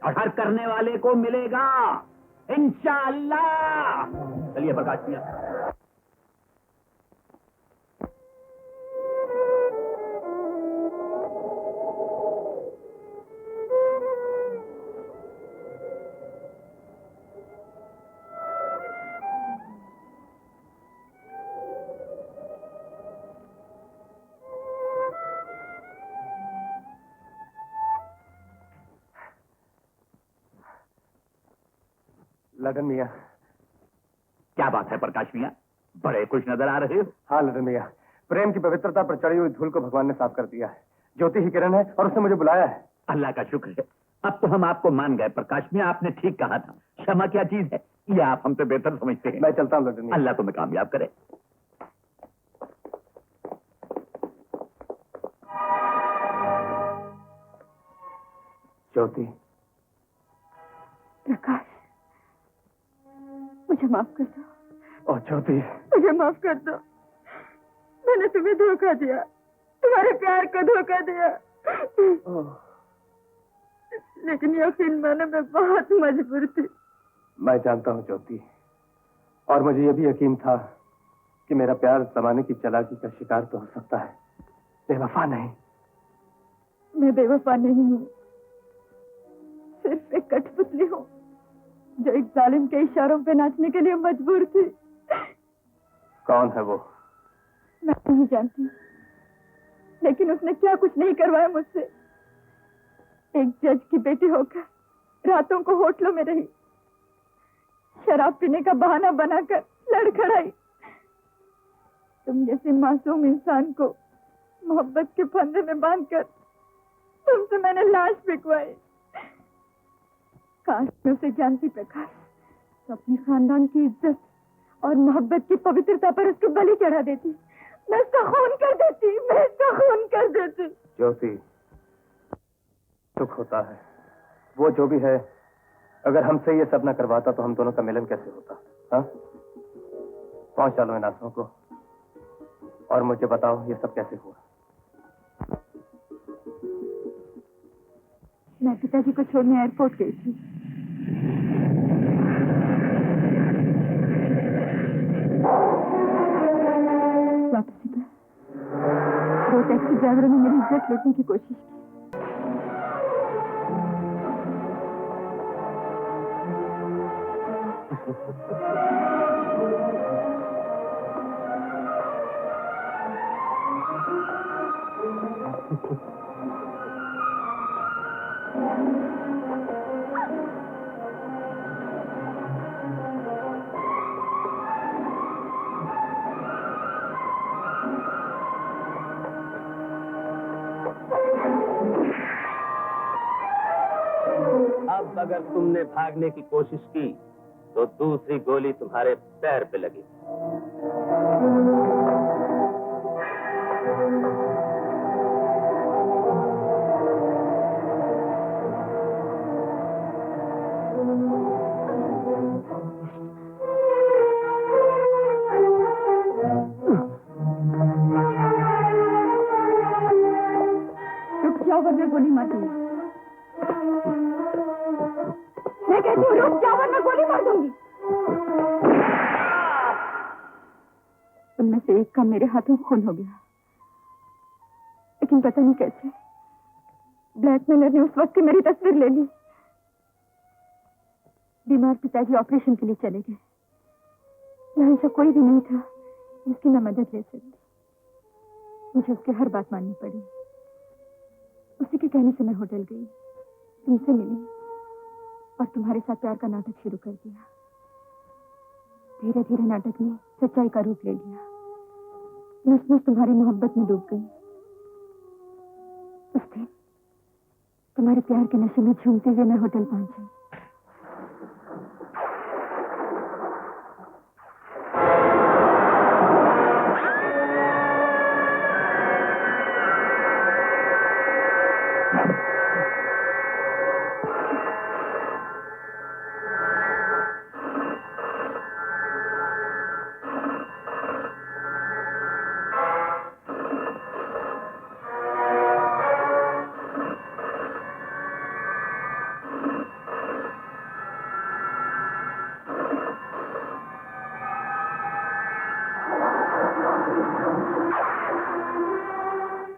और हर करने वाले को मिलेगा इंशाअल्लाह। चलिए प्रकाश मियां। लटन मियां। क्या बात है प्रकाश मियां, बड़े खुश नजर आ रहे हो। हाँ लटन मियां, प्रेम की पवित्रता पर चढ़ी हुई धूल को भगवान ने साफ कर दिया है। ज्योति ही किरण है और उसने मुझे बुलाया है। अल्लाह का शुक्र है, अब तो हम आपको मान गए। प्रकाश मियां, आपने ठीक कहा था, क्षमा क्या चीज है ये आप हमसे बेहतर समझते हैं। मैं चलता हूँ लटन मियां। अल्लाह तुम्हें कामयाब करे। ज्योति। प्रकाश, मुझे माफ कर दो। और ज्योति, मुझे माफ कर दो, मैंने तुम्हें धोखा दिया, तुम्हारे प्यार को धोखा दिया। लेकिन यकीन मानो मैं बहुत मजबूर थी। मैं जानता हूँ ज्योति, और मुझे यह भी यकीन था कि मेरा प्यार जमाने की चालाकी का शिकार तो हो सकता है, बेवफा नहीं। मैं बेवफा नहीं हूँ, सिर्फ एक कठपुतली हूँ जो एक जालिम के इशारों पे नाचने के लिए मजबूर थी। कौन है वो? मैं नहीं जानती, लेकिन उसने क्या कुछ नहीं करवाया मुझसे। एक जज की बेटी होकर रातों को होटलों में रही, शराब पीने का बहाना बनाकर लड़खड़ाई। तुम जैसे मासूम इंसान को मोहब्बत के फंदे में बांधकर तुमसे मैंने लाश बिकवाई। काश मैं उसे जानती प्रकाश, तो अपने खानदान की इज्जत और मोहब्बत की पवित्रता पर उसको बलि चढ़ा देती। मैं उसका खून कर देती, मैं उसका खून कर देती। ज्योति, सुख होता है, वो जो भी है, अगर हमसे ये सब न करवाता तो हम दोनों का मिलन कैसे होता? हाँ, पहुंच डालो इन आंसुओं को और मुझे बताओ ये सब कैसे हुआ। मैं पिताजी को छोड़ने एयरपोर्ट गई थी। वापसी पर दो टैक्सी ड्राइवरों ने मेरी इज्जत लूटने की कोशिश की। अब अगर तुमने भागने की कोशिश की तो दूसरी गोली तुम्हारे पैर पे लगी। रुक जाओ वरना गोली मार दूंगी। मैं कहती हूँ रुक जाओ वरना गोली मार दूंगी। उनमें से एक का मेरे हाथों खून हो गया, लेकिन पता नहीं कैसे ब्लैकमेलर ने उस वक्त मेरी तस्वीर ले ली। बीमार पिताजी ऑपरेशन के लिए चले गए। यहाँ ऐसा कोई भी नहीं था जिसकी मैं मदद ले सकती। मुझे उसकी हर बात माननी पड़ी। उसी के कहने से मैं होटल गई, तुमसे मिली और तुम्हारे साथ प्यार का नाटक शुरू कर दिया। धीरे धीरे नाटक ने सच्चाई का रूप ले लिया। नस तुम्हारी मोहब्बत में डूब गई। उस दिन तुम्हारे प्यार के नशे में झूमते हुए मैं होटल पहुंची।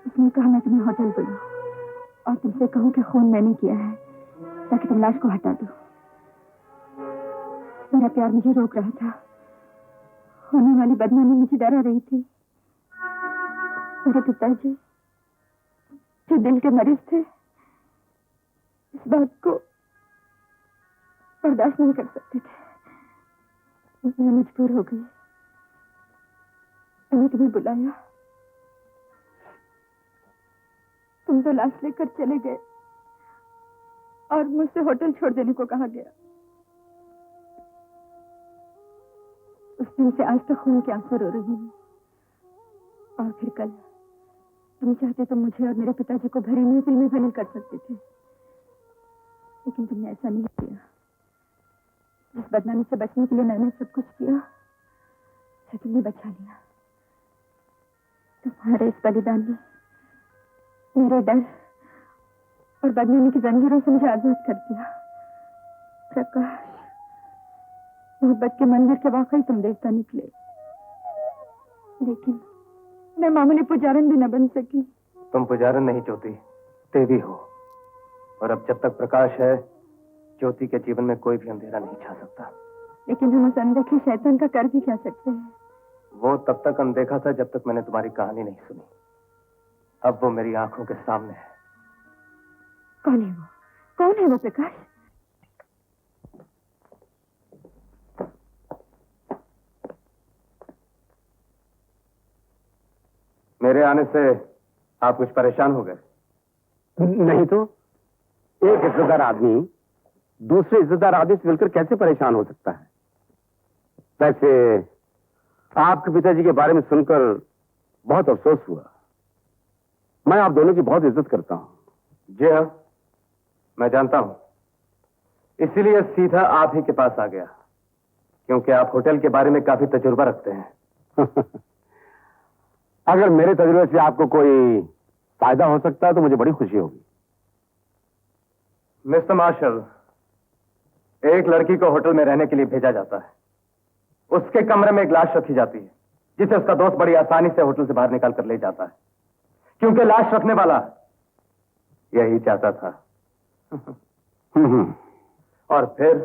उसने कहा मैं तुम्हें होटल बुलाऊं और तुमसे कहूं कि खून मैंने किया है ताकि तुम लाश को हटा दो। मेरा प्यार मुझे रोक रहा था। होने वाली बदनामी मुझे डरा रही थी। मेरे पिताजी जो दिल के मरीज थे इस बात को बर्दाश्त नहीं कर सकते थे। मैं मजबूर हो गई। मैंने तुम्हें बुलाया। तुम तो लाश लेकर चले गए और मुझसे होटल छोड़ देने को कहा गया। उस दिन से आज तक खून के आंसू रो रही हूँ। और फिर कल तुम चाहते तो मुझे और मेरे पिताजी को भरी महफिल में शामिल कर सकते थे, लेकिन तुमने ऐसा नहीं किया। जिस बदनामी से बचने के लिए मैंने सब कुछ किया उसे तुमने बचा लिया। तुम्हारे इस बलिदान ने मेरे डर और बदनामी की जंजीरों से मुझे आजाद कर दिया। प्रकाश, मोहब्बत के मंदिर के वाकई तुम देवता निकले, लेकिन मैं मामूली पुजारन भी न बन सकी। तुम पुजारन नहीं ज्योति, देवी हो। और अब जब तक प्रकाश है, ज्योति के जीवन में कोई भी अंधेरा नहीं छा सकता। लेकिन हम उस अनदेखे शैतान का कर भी क्या सकते हैं? वो तब तक अनदेखा था जब तक मैंने तुम्हारी कहानी नहीं सुनी। अब वो मेरी आंखों के सामने है। कौन है वो? कौन है वो प्रकाश? मेरे आने से आप कुछ परेशान हो गए? नहीं तो एक इज्जतदार आदमी दूसरे इज्जतदार आदमी से मिलकर कैसे परेशान हो सकता है? वैसे आपके पिताजी के बारे में सुनकर बहुत अफसोस हुआ। मैं आप दोनों की बहुत इज्जत करता हूं। जी हाँ, मैं जानता हूं, इसीलिए सीधा आप ही के पास आ गया, क्योंकि आप होटल के बारे में काफी तजुर्बा रखते हैं। अगर मेरे तजुर्बे से आपको कोई फायदा हो सकता है तो मुझे बड़ी खुशी होगी। मिस्टर मार्शल, एक लड़की को होटल में रहने के लिए भेजा जाता है। उसके कमरे में एक लाश रखी जाती है, जिसे उसका दोस्त बड़ी आसानी से होटल से बाहर निकाल कर ले जाता है, क्योंकि लाश रखने वाला यही चाहता था। और फिर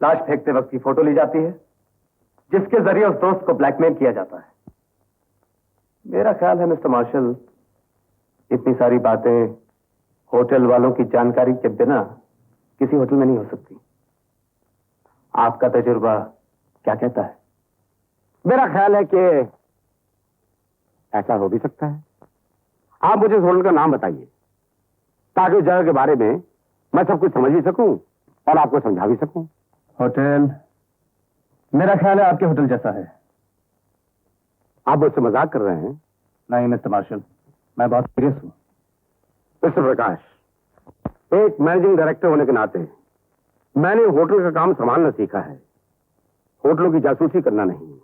लाश फेंकते वक्त की फोटो ली जाती है, जिसके जरिए उस दोस्त को ब्लैकमेल किया जाता है। मेरा ख्याल है मिस्टर मार्शल, इतनी सारी बातें होटल वालों की जानकारी के बिना किसी होटल में नहीं हो सकती। आपका तजुर्बा क्या कहता है? मेरा ख्याल है कि ऐसा हो भी सकता है। आप मुझे उस होटल का नाम बताइए, ताकि उस जगह के बारे में मैं सब कुछ समझ भी सकूं और आपको समझा भी सकूं। होटल, मेरा ख्याल है आपके होटल जैसा है। आप मुझसे मजाक कर रहे हैं? नहीं मिस्टर मार्शल, मैं बहुत सीरियस हूं। मिस्टर प्रकाश, एक मैनेजिंग डायरेक्टर होने के नाते मैंने होटल का काम संभालना सीखा है, होटलों की जासूसी करना नहीं।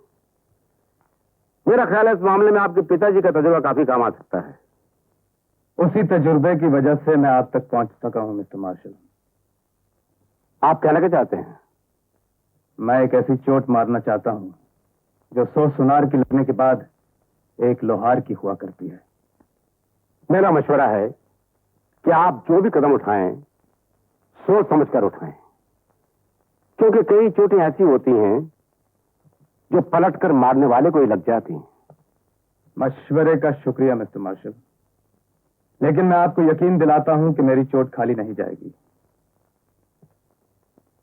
मेरा ख्याल है इस मामले में आपके पिताजी का तजुर्बा काफी काम आ सकता है। उसी तजुर्बे की वजह से मैं आप तक पहुंच सका हूं मिस्टर मार्शल। आप कहना क्या चाहते हैं? मैं एक ऐसी चोट मारना चाहता हूं जो 100 सुनार की लगने के बाद एक लोहार की हुआ करती है। मेरा मशवरा है कि आप जो भी कदम उठाएं सोच समझकर उठाएं, क्योंकि कई चोटें ऐसी होती हैं जो पलटकर मारने वाले को ही लग जाती हैं। मशवरे का शुक्रिया मिस्टर मार्शल, लेकिन मैं आपको यकीन दिलाता हूं कि मेरी चोट खाली नहीं जाएगी।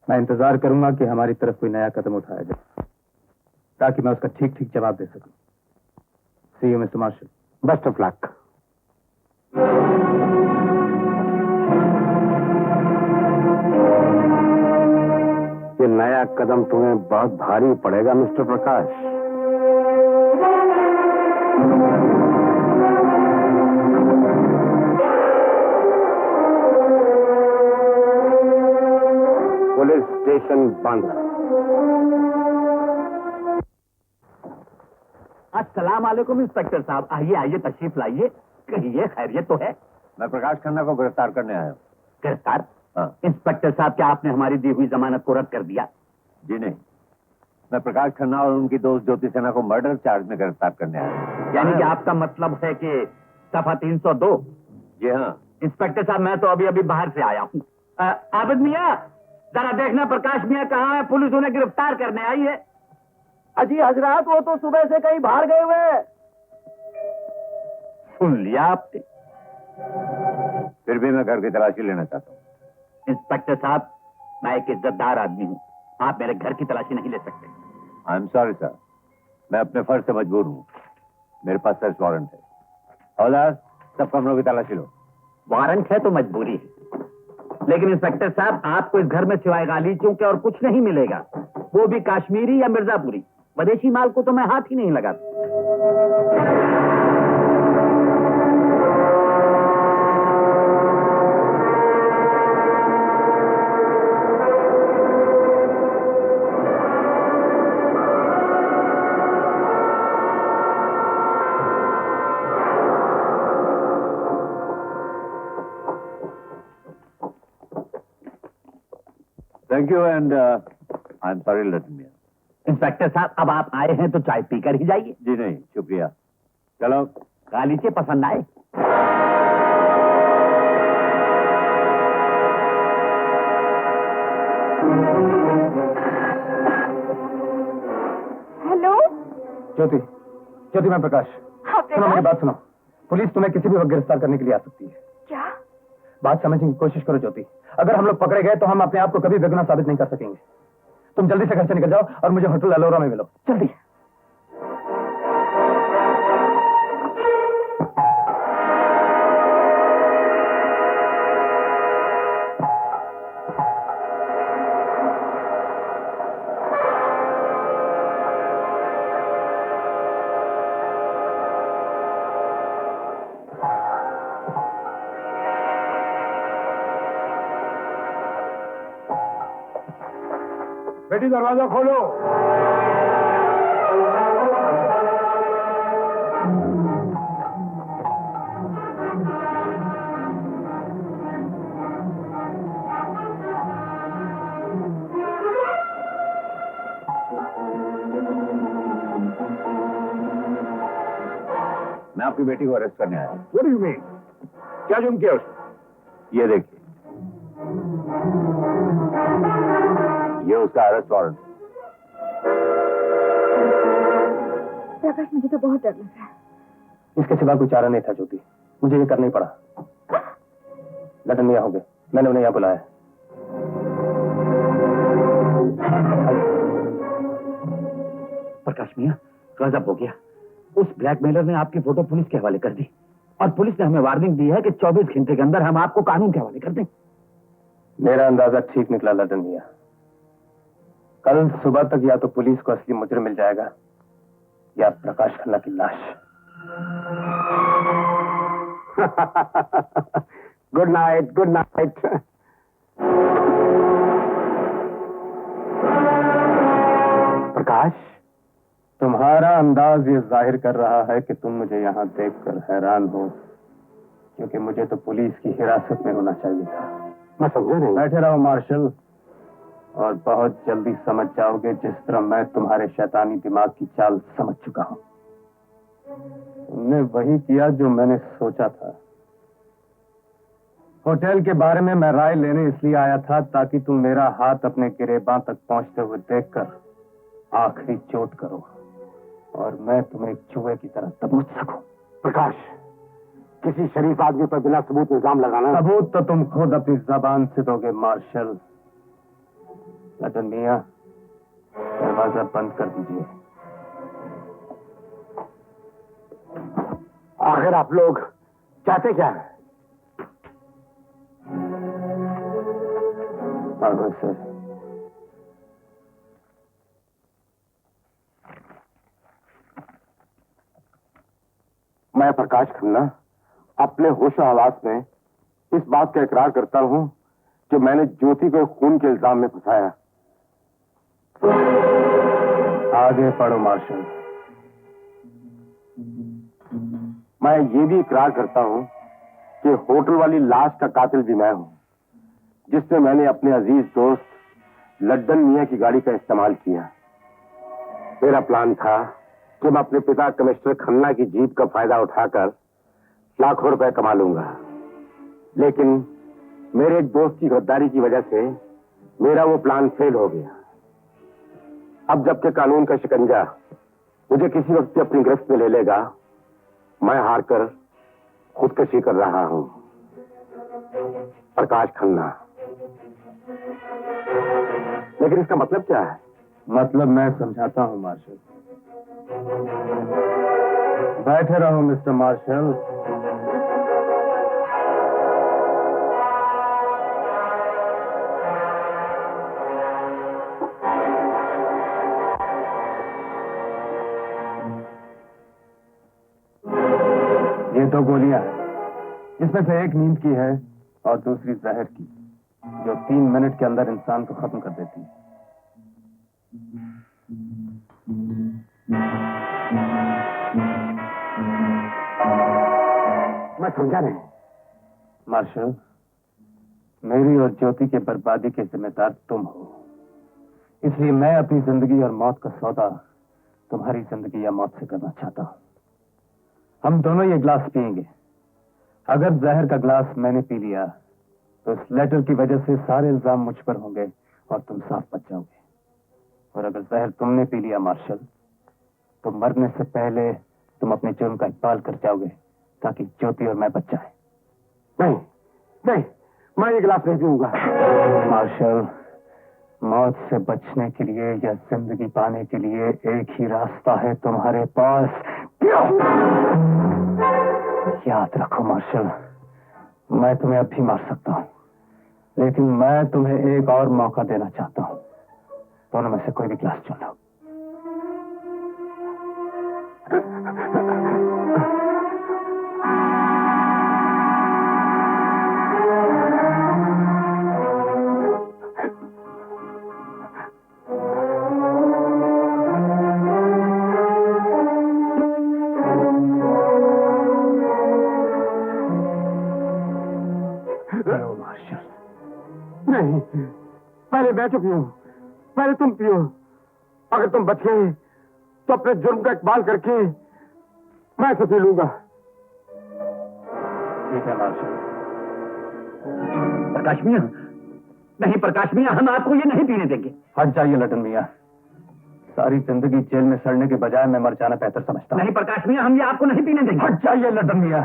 मैं इंतजार करूंगा कि हमारी तरफ कोई नया कदम उठाया जाए, ताकि मैं उसका ठीक ठीक जवाब दे सकूं। See you mister Marshall. Best of luck. ये नया कदम तुम्हें बहुत भारी पड़ेगा मिस्टर प्रकाश। पुलिस स्टेशन बंद। अस्सलाम वालेकुम इंस्पेक्टर साहब, आइए आइए, तशरीफ लाइए। कहिए, खैरियत तो है? मैं प्रकाश खन्ना को गिरफ्तार करने आया हूँ। गिरफ्तार? हाँ। इंस्पेक्टर साहब, क्या आपने हमारी दी हुई जमानत को रद्द कर दिया? जी नहीं, मैं प्रकाश खन्ना और उनकी दोस्त ज्योति सिन्हा को मर्डर चार्ज में गिरफ्तार करने आया हूँ। यानी कि आपका मतलब है कि सफा 302? जी हाँ। इंस्पेक्टर साहब, मैं तो अभी अभी बाहर से आया हूँ। आबिद मियाँ, जरा देखना प्रकाश मियाँ कहाँ है, पुलिस उन्हें गिरफ्तार करने आई है। अजी हजरात, वो तो सुबह से कहीं बाहर गए हुए हैं। सुन लिया आपने? फिर भी मैं घर की तलाशी लेना चाहता हूँ। इंस्पेक्टर साहब, मैं एक इज्जतदार आदमी हूँ, आप मेरे घर की तलाशी नहीं ले सकते। आई एम सॉरी सर, मैं अपने फर्ज से मजबूर हूँ। मेरे पास सर्च वारंट है। हवलदार, सब कमरों की तलाशी लो। वारंट है तो मजबूरी है, लेकिन इंस्पेक्टर साहब, आपको इस घर में सिवाय गालीचों के और कुछ नहीं मिलेगा, वो भी काश्मीरी या मिर्जापुरी। विदेशी माल को तो मैं हाथ ही नहीं लगाता। Thank you and I am sorry let me. Inspector साहब, अब आप आए हैं तो चाय पीकर ही जाइए। जी नहीं, शुक्रिया। चलो। गालीचे पसंद आए? हेलो। ज्योति, ज्योति, मैं प्रकाश। हाँ, सुनो मेरी बात सुनो। पुलिस तुम्हें किसी भी वक्त गिरफ्तार करने के लिए आ सकती है। क्या? बात समझने की कोशिश करो ज्योति। अगर हम लोग पकड़े गए तो हम अपने आप को कभी बेगुनाह साबित नहीं कर सकेंगे। तुम जल्दी से घर से निकल जाओ और मुझे होटल अलोरा में मिलो, जल्दी। बेटी दरवाजा खोलो। मैं आपकी बेटी को अरेस्ट करने आया हूँ। What do you mean? क्या जुर्म किया उसने? ये देखिए, ये उसका अरेस्ट वारंट। प्रकाश, मुझे तो बहुत डर लग रहा है। इसके सिवा कोई चारा नहीं था ज्योति, मुझे ये करना ही पड़ा। लदन मियां होंगे, मैंने उन्हें यहाँ बुलाया। प्रकाश मियां, गजब हो गया। उस ब्लैकमेलर ने आपकी फोटो पुलिस के हवाले कर दी और पुलिस ने हमें वार्निंग दी है कि 24 घंटे के अंदर हम आपको कानून के हवाले कर दें। मेरा अंदाजा ठीक निकला लदन मियां। कल सुबह तक या तो पुलिस को असली मुजरिम मिल जाएगा या प्रकाश खन्ना की लाश। Good night, good night. Prakash, तुम्हारा अंदाज ये जाहिर कर रहा है कि तुम मुझे यहाँ देखकर हैरान हो, क्योंकि मुझे तो पुलिस की हिरासत में होना चाहिए था। मैं समझा नहीं। बैठे रहो मार्शल, और बहुत जल्दी समझ जाओगे जिस तरह मैं तुम्हारे शैतानी दिमाग की चाल समझ चुका हूं। तुमने वही किया जो मैंने सोचा था। होटल के बारे में मैं राय लेने इसलिए आया था ताकि तुम मेरा हाथ अपने गिरेबां तक पहुंचते हुए देखकर आखिरी चोट करो और मैं तुम्हें एक चूहे की तरह दबोच सकूं। प्रकाश, किसी शरीफ आदमी पर बिना सबूत इल्जाम लगाना। सबूत तो तुम खुद अपनी जबान से दोगे मार्शल। लदन मियां, दरवाजा बंद कर दीजिए। आखिर आप लोग चाहते क्या है? सर, मैं प्रकाश खन्ना अपने होश हवास में इस बात का इकरार करता हूं कि मैंने ज्योति को खून के इल्जाम में फंसाया। आगे पढ़ो मार्शल। मैं ये भी इकरार करता हूं कि होटल वाली लाश का कातिल भी मैं हूं, जिसमें मैंने अपने अजीज दोस्त लड्डन मियां की गाड़ी का इस्तेमाल किया। मेरा प्लान था कि मैं अपने पिता कमिश्नर खन्ना की जीत का फायदा उठाकर लाखों रुपए कमा लूंगा, लेकिन मेरे एक दोस्त की गद्दारी की वजह से मेरा वो प्लान फेल हो गया। अब जबकि कानून का शिकंजा मुझे किसी वक्त भी अपनी गिरफ्त में ले लेगा, मैं हारकर खुदकशी कर रहा हूं। प्रकाश खन्ना। लेकिन इसका मतलब क्या है? मतलब मैं समझाता हूं मार्शल। बैठे रहो मिस्टर मार्शल। ये दो गोलियां हैं, इसमें से एक नींद की है और दूसरी जहर की, जो 3 मिनट के अंदर इंसान को खत्म कर देती है। मैं समझा नहीं। मार्शल, मेरी और ज्योति के बर्बादी के जिम्मेदार तुम हो, इसलिए मैं अपनी जिंदगी और मौत का सौदा तुम्हारी जिंदगी या मौत से करना चाहता हूं। हम दोनों ये ग्लास पिएंगे। अगर जहर का ग्लास मैंने पी लिया तो इस लेटर की वजह से सारे इल्जाम मुझ पर होंगे और तुम साफ बच जाओगे। और अगर जहर तुमने पी लिया मार्शल, तो मरने से पहले तुम अपने जुर्म का इकबाल कर जाओगे ताकि ज्योति और मैं बच जाए। नहीं नहीं, मैं ये गिलास नहीं पीऊंगा। मार्शल, मौत से बचने के लिए या जिंदगी पाने के लिए एक ही रास्ता है तुम्हारे पास। याद रखो मार्शल, मैं तुम्हें अब भी मार सकता हूं, लेकिन मैं तुम्हें एक और मौका देना चाहता हूं। दोनों में से कोई भी ग्लास चुन लो। मैं चुकी हूँ, पहले तुम पियो। अगर तुम बच गए तो अपने जुर्म का इकबाल करके मैं इसे पी लूंगा। ठीक है मार्शल। प्रकाश मियां, नहीं प्रकाश मियां, हम आपको ये नहीं पीने देंगे। हट जाइए लटन मियां, सारी जिंदगी जेल में सड़ने के बजाय मैं मर जाना बेहतर समझता हूं। नहीं प्रकाश मियां, हम ये आपको नहीं पीने देंगे। हट जाइए लटन मियां।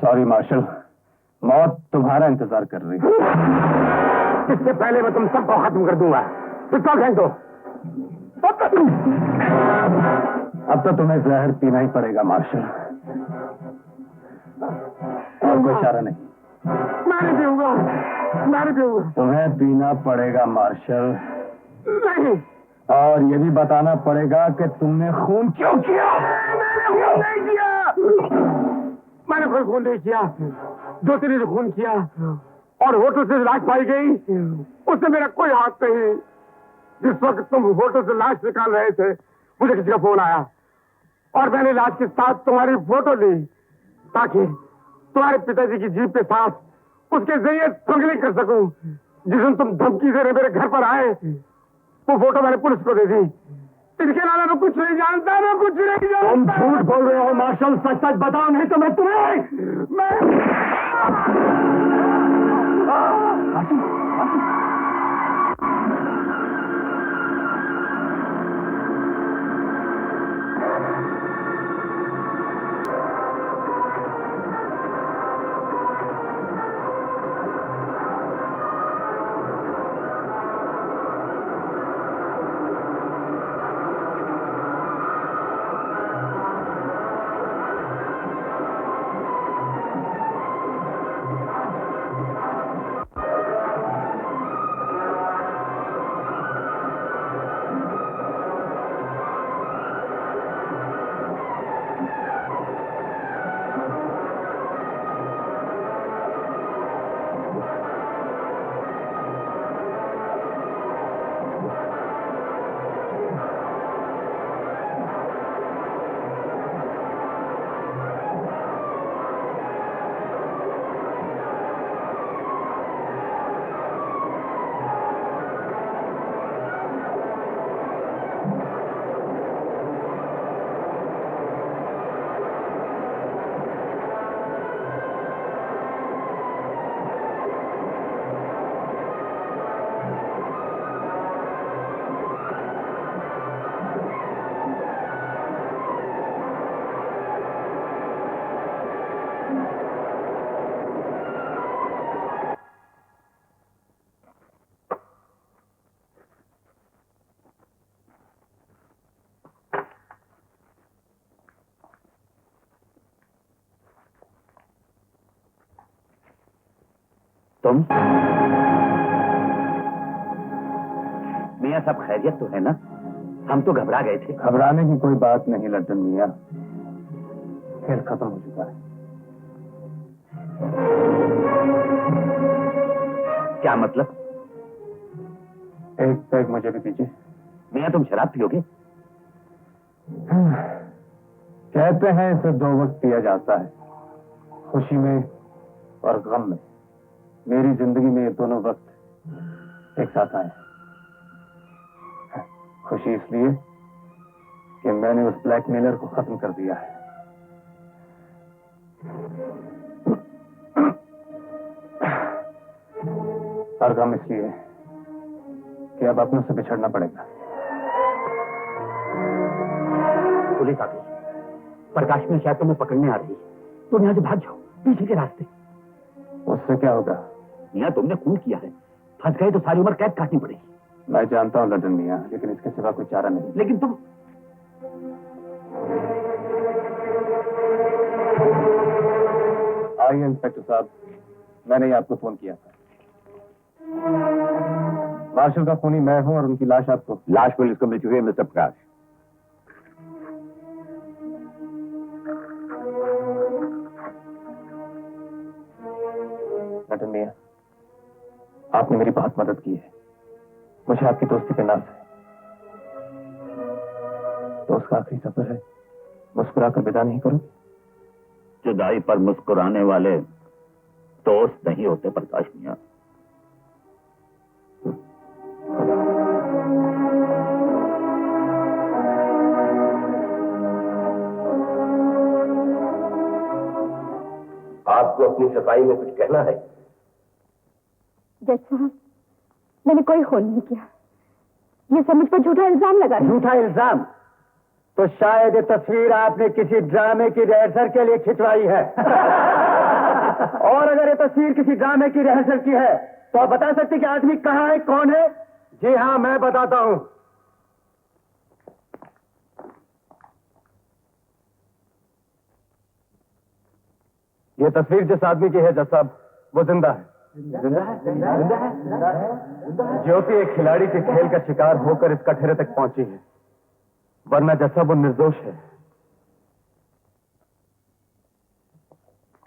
सॉरी मार्शल, मौत तुम्हारा इंतजार कर रही है। इससे पहले मैं तुम सबको खत्म कर दूंगा। पिस्तौल फेंक दो। अब तो तुम्हें जहर पीना ही पड़ेगा मार्शल, और कोई इशारा नहीं। मैं नहीं पीऊंगा, मैं नहीं पीऊंगा। तुम्हें पीना पड़ेगा मार्शल, नहीं, और ये भी बताना पड़ेगा कि तुमने खून क्यों किया। मैंने खून नहीं किया, मैंने कोई खून नहीं किया। जो तेरे ने खून किया और होटल से लाश पाई गई, उससे मेरा कोई हाथ नहीं। जिस वक्त तुम होटल से लाश निकाल रहे थे, मुझे किसी का फोन आया और मैंने लाश के साथ तुम्हारी फोटो ली ताकि तुम्हारे पिताजी की जीप के साथ उसके जरिए स्मगलिंग कर सकूं। जिस दिन तुम धमकी से मेरे घर पर आए, वो फोटो मैंने पुलिस को दे दी। इसके अलावा मैं कुछ नहीं जानता, मैं कुछ नहीं जानता। तुम झूठ बोल रहे हो मार्शल, सच सच बताओ, नहीं तो मैं तुम्हें तुम मियां, सब खैरियत तो है ना? हम तो घबरा गए थे। घबराने की कोई बात नहीं लटन मियां, खेल खत्म हो चुका है। क्या मतलब? एक पैग मुझे भी दीजिए। मियां, तुम शराब पियोगे? कहते हैं इसे 2 वक्त पिया जाता है, खुशी में और गम में। मेरी जिंदगी में ये दोनों वक्त एक साथ आए। खुशी इसलिए कि मैंने उस ब्लैकमेलर को खत्म कर दिया है। हर गम इसलिए कि अब अपनों से बिछड़ना पड़ेगा। पुलिस आ गई। प्रकाश में शायद तुम्हें पकड़ने आ रही है। तुम यहाँ से भाग जाओ पीछे के रास्ते। उससे क्या होगा? मियाँ तुमने खून किया है, फंस गए तो सारी उम्र कैद काटनी पड़ेगी। मैं जानता हूँ लड्डन मियाँ, लेकिन इसके सिवा कोई चारा नहीं। लेकिन तुम आइए इंस्पेक्टर साहब, मैंने ही आपको फोन किया था। मार्शल का खूनी मैं हूं और उनकी लाश आपको। लाश पुलिस को मिल चुकी है मिस्टर प्रकाश। लड्डन मियाँ, आपने मेरी बहुत मदद की है। मुझे आपकी दोस्ती पे नाज है। दोस्त का आखिरी सफर है, मुस्कुराकर विदा नहीं करो। जुदाई पर मुस्कुराने वाले दोस्त नहीं होते प्रकाश मियाँ। आपको अपनी सफाई में कुछ कहना है? जज साहब, मैंने कोई खून नहीं किया। ये सब मुझ पर झूठा इल्जाम लगा रहे हैं। झूठा इल्जाम? तो शायद ये तस्वीर आपने किसी ड्रामे की रिहर्सल के लिए खिंचवाई है। और अगर ये तस्वीर किसी ड्रामे की रिहर्सल की है तो आप बता सकते कि आदमी कहाँ है, कौन है? जी हाँ, मैं बताता हूं। ये तस्वीर जिस आदमी की है जज साहब, वो जिंदा है। ज्योति एक खिलाड़ी के खेल का शिकार होकर इस कटहरे तक पहुंची है, वरना जज साहब वो निर्दोष है।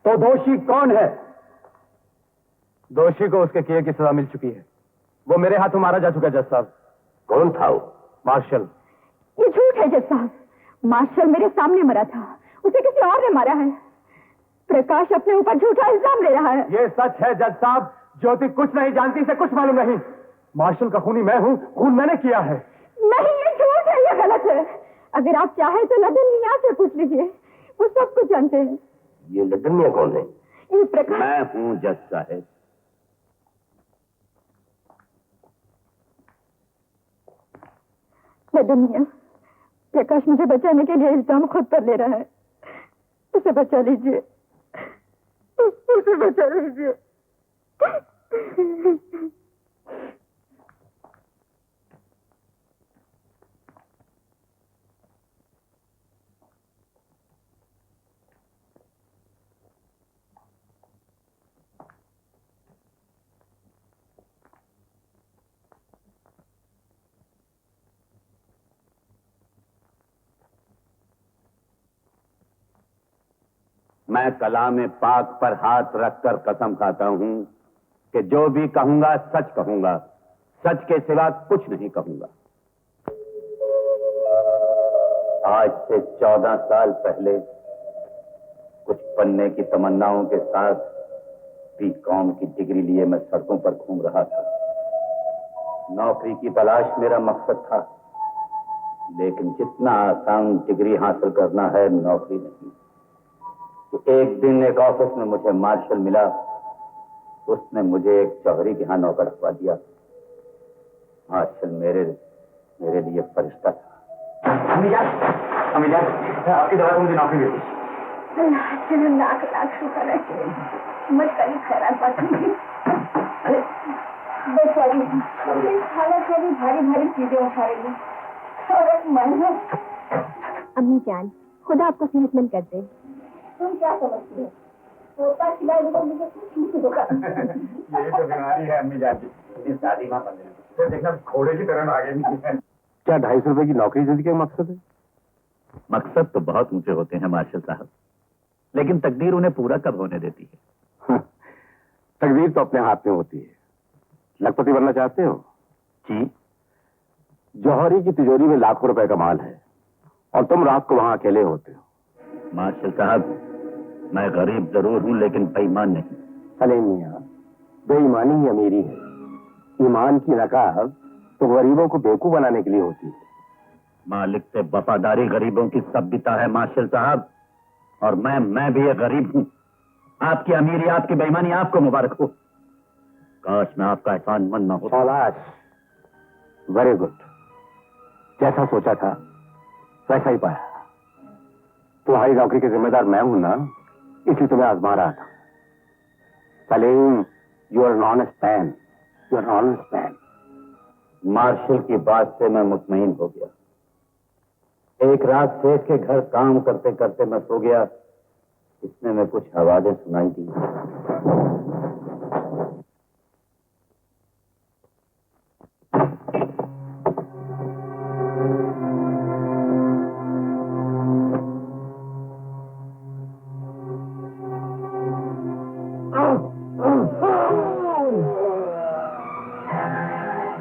तो दोषी कौन है? दोषी को उसके किए की सजा मिल चुकी है। वो मेरे हाथों मारा जा चुका है जज साहब। कौन था वो? मार्शल। ये झूठ है जज साहब। मार्शल मेरे सामने मरा था, उसे किसी और ने मारा है। प्रकाश अपने ऊपर झूठा इल्जाम ले रहा है। ये सच है जज साहब। ज्योति कुछ नहीं जानती, से कुछ मालूम नहीं। मार्शल का खूनी मैं हूँ, खून मैंने किया है। नहीं, ये झूठ है, ये गलत है। अगर आप चाहें तो लड्डन मियाँ से पूछ लीजिए, वो सब कुछ जानते हैं। ये लड्डन मियाँ कौन है? ये प्रकाश। मैं हूँ जज साहब। लड्डन मियाँ, प्रकाश मुझे बचाने के लिए इल्जाम खुद पर ले रहा है। उसे बचा लीजिए, उसे बचा लीजिए। मैं कलाम पाक पर हाथ रखकर कसम खाता हूं कि जो भी कहूंगा सच कहूंगा, सच के सिवा कुछ नहीं कहूंगा। आज से 14 साल पहले कुछ बनने की तमन्नाओं के साथ बीकॉम की डिग्री लिए मैं सड़कों पर घूम रहा था। नौकरी की तलाश मेरा मकसद था, लेकिन जितना आसान डिग्री हासिल करना है, नौकरी नहीं। तो एक दिन एक ऑफिस में मुझे मार्शल मिला। उसने मुझे एक चौधरी के यहाँ नौकर रखवा दिया। मार्शल मेरे लिए फरिश्ता था। आपकी दवा मुझे नौकरी दे दी। लाख लाख शुक्र है, मैं कभी खैरात पाती बेचारी इस हालत में भी भारी भारी चीजें उठा रही है। और एक महीने। अम्मी जान, खुदा आपको सेहतमंद कर दे। तुम क्या समझती हो? पोता खिलाए मुझे कुछ नहीं होगा। यही तो बीमारी है अम्मी जान की। शादी मां बन गई, देखना घोड़े की तरह आगे नहीं है। क्या 250 रुपए की नौकरी जिंदगी का मकसद है? मकसद तो बहुत ऊंचे होते हैं मार्शल साहब, लेकिन तकदीर उन्हें पूरा कब होने देती है? तकदीर तो अपने हाथ में होती है। लखपति बनना चाहते हो? जी। जौहरी की तिजोरी में लाखों रुपए का माल है और तुम रात को वहां अकेले होते हो। मार्शल साहब, मैं गरीब जरूर हूं लेकिन बेईमान नहीं। सलीम मियां, बेईमानी ही अमीरी है। ईमान की नकाब तो गरीबों को बेवकूफ बनाने के लिए होती है। मालिक से वफादारी गरीबों की सभ्यता है मार्शल साहब, और मैं भी एक गरीब हूं। आपकी अमीरी, आपकी बेईमानी आपको मुबारक हो। काश मैं आपका एहसानमंद न होता। शाबाश, वेरी गुड। जैसा सोचा था वैसा ही पाया। तुम्हारी नौकरी के जिम्मेदार मैं हूं ना, इसलिए तुम्हें आजमा रहा था। Salim, you are an honest man, you are an honest man. Marshal की बात से मैं मुतमईन हो गया। एक रात सेठ के घर काम करते करते मैं सो गया। इसने में कुछ आवाजें सुनाई दी।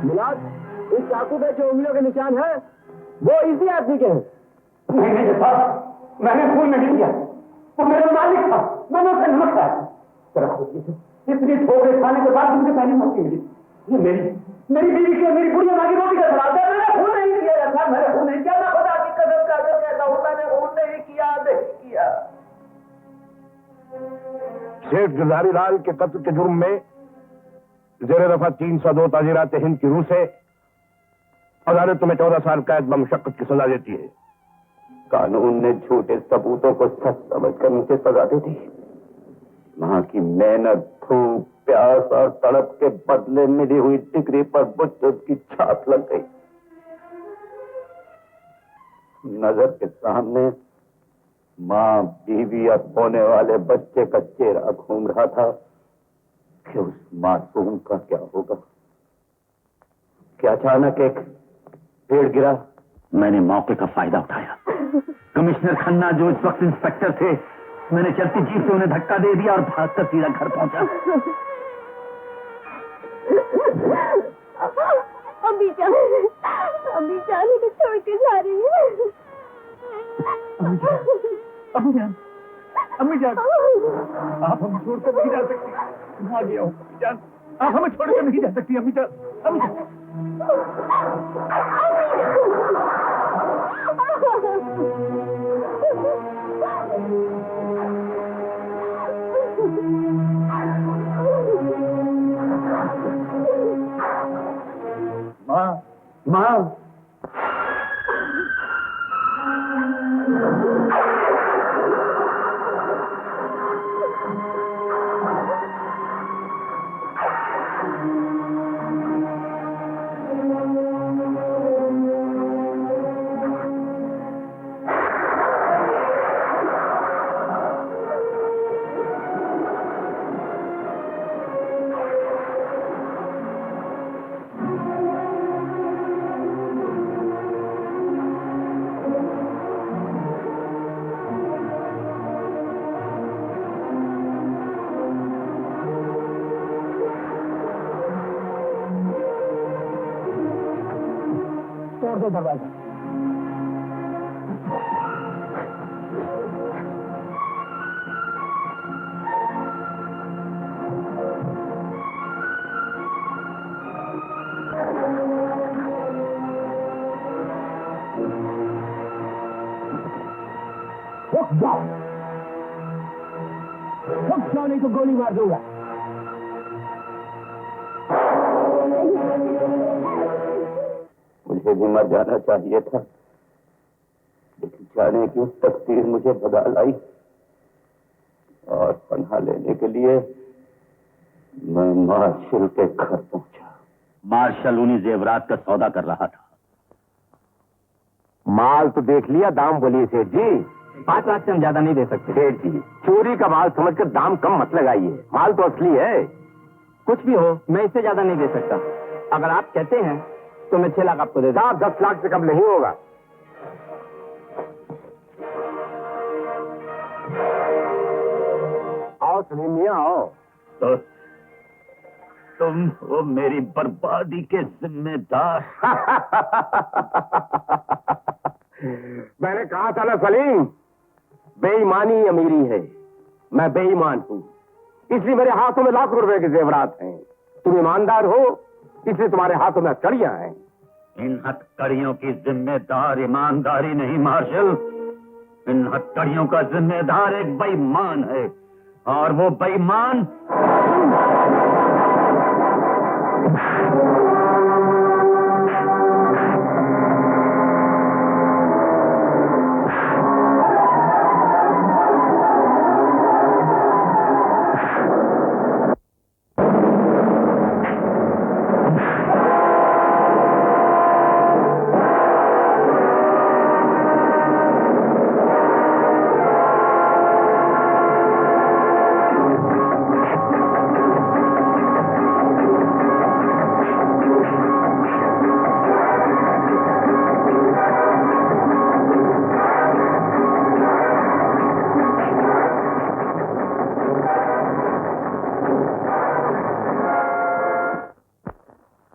मिलाद, इस चाकू पे जो उंगलियों के निशान है वो इसी आदमी के हैं। नहीं मैंने खून नहीं किया, वो मेरा मालिक था, मैंने उसे नमक खाया। जरा सोचिए, इतनी ठोकरें खाने के बाद मुझे पहली मौत मिली। ये मेरी बीवी की, मेरी बुढ़िया माँ की रोटी का सवाल था। मैंने खून नहीं किया था, मैंने खून नहीं किया। मैं खुदा की कसम का अगर कहता हूँ मैंने खून नहीं किया। शेख गिरधारी लाल के कत्ल के जुर्म में जेर दफा 302 ताजीरात हिंद की रूह से अदालत तुम्हें 14 साल कैद बमुशक्कत की सजा देती है। कानून ने झूठे सबूतों को सच समझकर मुझे सजा दे दी। मां की मेहनत, भूख, प्यास और तड़प के बदले मिली हुई डिग्री पर बुद्ध की छाप लग गई। नजर के सामने मां, बीवी और होने वाले बच्चे का चेहरा घूम रहा था कि उस मासूम का क्या होगा। क्या अचानक एक पेड़ गिरा। मैंने मौके का फायदा उठाया। कमिश्नर खन्ना जो इस वक्त इंस्पेक्टर थे, मैंने चलती जीप से उन्हें धक्का दे दिया और भागकर सीधा घर पहुंचा। अभी जाने को छोड़ के जा रही है। अम्मी जान, आप हम छोड़कर नहीं जा सकती। आ गया हूँ अम्मी जान, आप हमें छोड़कर नहीं जा सकती अम्मी जान। अम्मी जान, माँ, तोड़ दो दरवाजा। रुक जाओ नहीं तो गोली मार दूंगा। मुझे भी मर जाना चाहिए था, लेकिन जाने की उस तकदीर मुझे भगा लाई और पनाह लेने के लिए मैं मार्शल के घर पहुंचा। मार्शल उन्हीं जेवरात का सौदा कर रहा था। माल तो देख लिया, दाम बोलिए सेठ जी। 5 लाख से हम ज्यादा नहीं दे सकते। सेठ जी, चोरी का माल समझकर दाम कम मत लगाइए, माल तो असली है। कुछ भी हो, मैं इससे ज्यादा नहीं दे सकता। अगर आप कहते हैं तो मैं 6 लाख आपको दे दूं। 10 लाख से कम नहीं होगा। आओ सलीम मियां, आओ। तो तुम हो मेरी बर्बादी के जिम्मेदार। मैंने कहा था ना सलीम, बेईमानी अमीरी है। मैं बेईमान हूं, इसलिए मेरे हाथों में लाखों रुपए के जेवरात हैं। तुम ईमानदार हो, इसलिए तुम्हारे हाथों में हथकड़ियां हैं। इन हथकड़ियों की जिम्मेदार ईमानदारी नहीं मार्शल, इन हथकड़ियों का जिम्मेदार एक बेईमान है, और वो बेईमान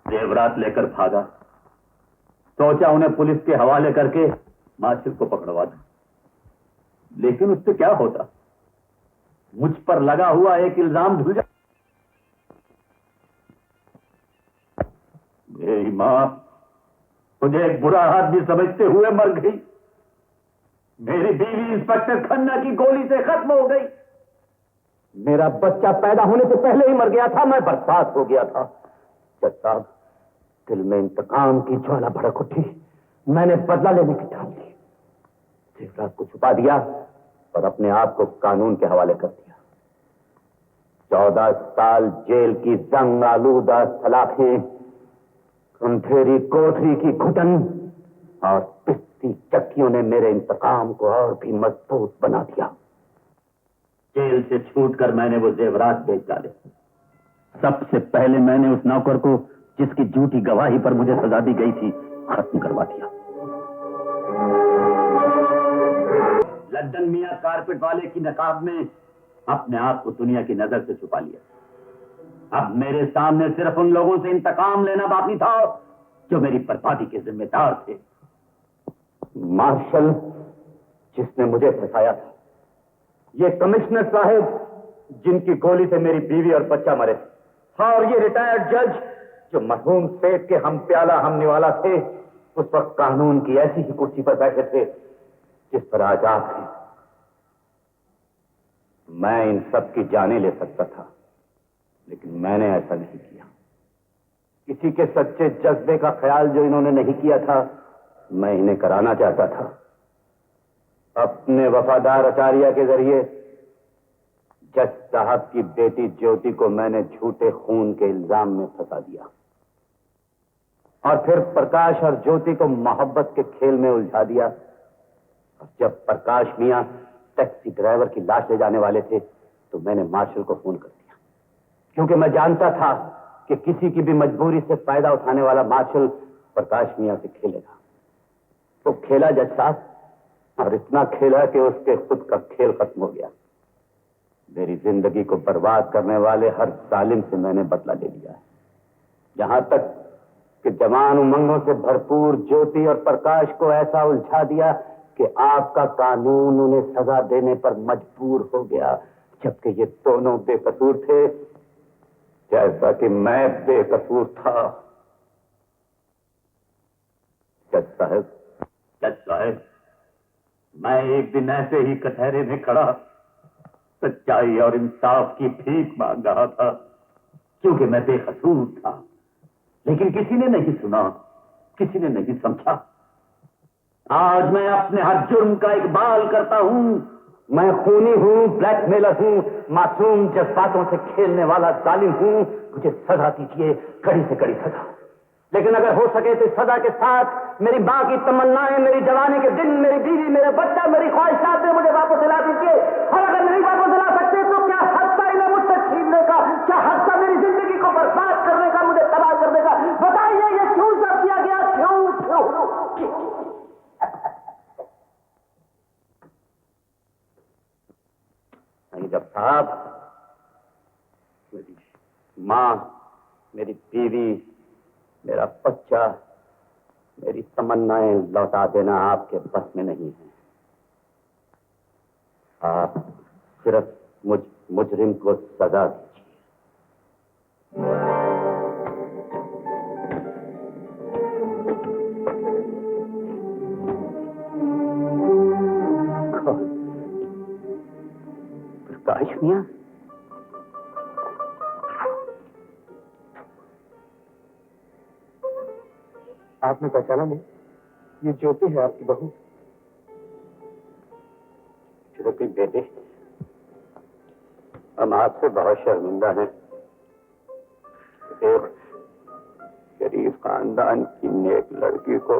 जेवरात लेकर भागा। सोचा उन्हें पुलिस के हवाले करके मार्शल को पकड़वा दूं, लेकिन उससे क्या होता? मुझ पर लगा हुआ एक इल्जाम धुल जा। मेरी मां मुझे एक बुरा आदमी समझते हुए मर गई। मेरी बीवी इंस्पेक्टर खन्ना की गोली से खत्म हो गई। मेरा बच्चा पैदा होने से पहले ही मर गया था। मैं बर्बाद हो गया था। जज साहब, दिल में इंतकाम की ज्वाला भड़क उठी। मैंने बदला लेने की ठान ली। जेवरात को छुपा दिया और अपने आप को कानून के हवाले कर दिया। 14 साल जेल की जंग आलूदा सलाखें, अंधेरी कोठरी की घुटन और पिसती चक्कियों ने मेरे इंतकाम को और भी मजबूत बना दिया। जेल से छूटकर मैंने वो जेवरात बेच डाले। सबसे पहले मैंने उस नौकर को, जिसकी झूठी गवाही पर मुझे सजा दी गई थी, खत्म करवा दिया। लड्डन मियां कारपेट वाले की नकाब में अपने आप को दुनिया की नजर से छुपा लिया। अब मेरे सामने सिर्फ उन लोगों से इंतकाम लेना बाकी था जो मेरी बर्बादी के जिम्मेदार थे। मार्शल, जिसने मुझे फंसाया था, ये कमिश्नर साहब जिनकी गोली से मेरी बीवी और बच्चा मरे, और ये रिटायर्ड जज जो मरहूम सेठ के हम प्याला हम निवाला थे, उस वक्त कानून की ऐसी ही कुर्सी पर बैठे थे जिस पर आज आप थे। मैं इन सब की जाने ले सकता था, लेकिन मैंने ऐसा नहीं किया। किसी के सच्चे जज्बे का ख्याल जो इन्होंने नहीं किया था, मैं इन्हें कराना चाहता था। अपने वफादार आचार्य के जरिए जज साहब की बेटी ज्योति को मैंने झूठे खून के इल्जाम में फंसा दिया, और फिर प्रकाश और ज्योति को मोहब्बत के खेल में उलझा दिया। और जब प्रकाश मियां टैक्सी ड्राइवर की लाश ले जाने वाले थे, तो मैंने मार्शल को फोन कर दिया, क्योंकि मैं जानता था कि किसी की भी मजबूरी से फायदा उठाने वाला मार्शल प्रकाश मियां से खेलेगा। तो खेला जज साहब, और इतना खेला कि उसके खुद का खेल खत्म हो गया। मेरी जिंदगी को बर्बाद करने वाले हर जालिम से मैंने बदला ले लिया है, यहां तक कि जवान उमंगों से भरपूर ज्योति और प्रकाश को ऐसा उलझा दिया कि आपका कानून उन्हें सजा देने पर मजबूर हो गया, जबकि ये दोनों बेकसूर थे, जैसा कि मैं बेकसूर था। जज साहब, मैं एक दिन ऐसे ही कचहरे में खड़ा सच्चाई और इंसाफ की भीख मांग रहा था, क्योंकि मैं बेकसूर था। लेकिन किसी ने नहीं सुना, किसी ने नहीं समझा। आज मैं अपने हर जुर्म का इकबाल करता हूं। मैं खूनी हूं, ब्लैकमेलर हूं, मासूम जज्बातों से खेलने वाला जालिम हूं। मुझे सजा दीजिए, कड़ी से कड़ी सजा। लेकिन अगर हो सके तो सजा के साथ मेरी मां की तमन्नाएं, मेरी जवानी के दिन, मेरी बीवी, मेरा बच्चा, मेरी ख्वाहिशात में मुझे वापस दिला दीजिए। और अगर नहीं वापस दिला सकते तो क्या हक था इन्हें मुझसे छीनने का? क्या हक था मेरी जिंदगी को बर्बाद करने का, मुझे तबाह करने का? बताइए, ये क्यों सब किया गया? क्यों? नहीं जब साहब, मेरी मां, मेरी बीवी, मेरा बच्चा, मेरी तमन्नाएं लौटा देना आपके बस में नहीं है। आप सिर्फ मुजरिम को सजा दीजिए। प्रकाश मियां, आपने पहचाना नहीं? ये ज्योति है, आपकी बहू। ज्योति बेटे, हम आपसे बहुत शर्मिंदा हैं। एक शरीफ खानदान की नेक लड़की को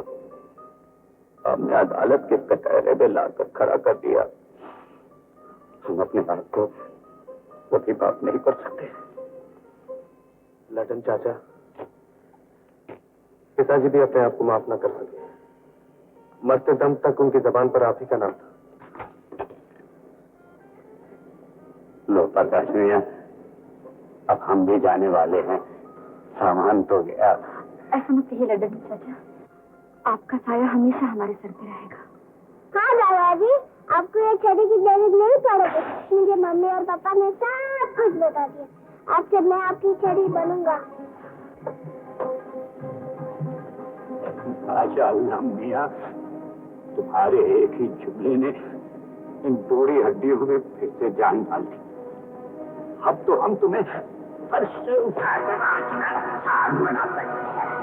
हमने अदालत के कटहरे में लाकर खड़ा कर दिया। हम अपने बाप को कभी माफ नहीं कर सकते। लटन चाचा, पिताजी भी अपने आप को माफ न कर सके। मरते दम तक उनकी जबान पर आप ही का नाम था। लो प्रकाश भैया, अब हम भी जाने वाले हैं। सामान तो गया। ऐसा मत कहिए लड्डन चाचा, आपका साया हमेशा हमारे सर पे रहेगा। हाँ दादाजी, आपको ये छड़ी की जरूरत नहीं पड़ेगी। मुझे मम्मी और पापा ने सब कुछ बता दिया। अब से मैं आपकी छड़ी बनूंगा। माशाअल्लाह मियां, तुम्हारे एक ही जुमले ने इन बूढ़ी हड्डियों में फिर से जान डाल दी। अब तो हम तुम्हें फर्श से उठाकर आग बना सकते हैं।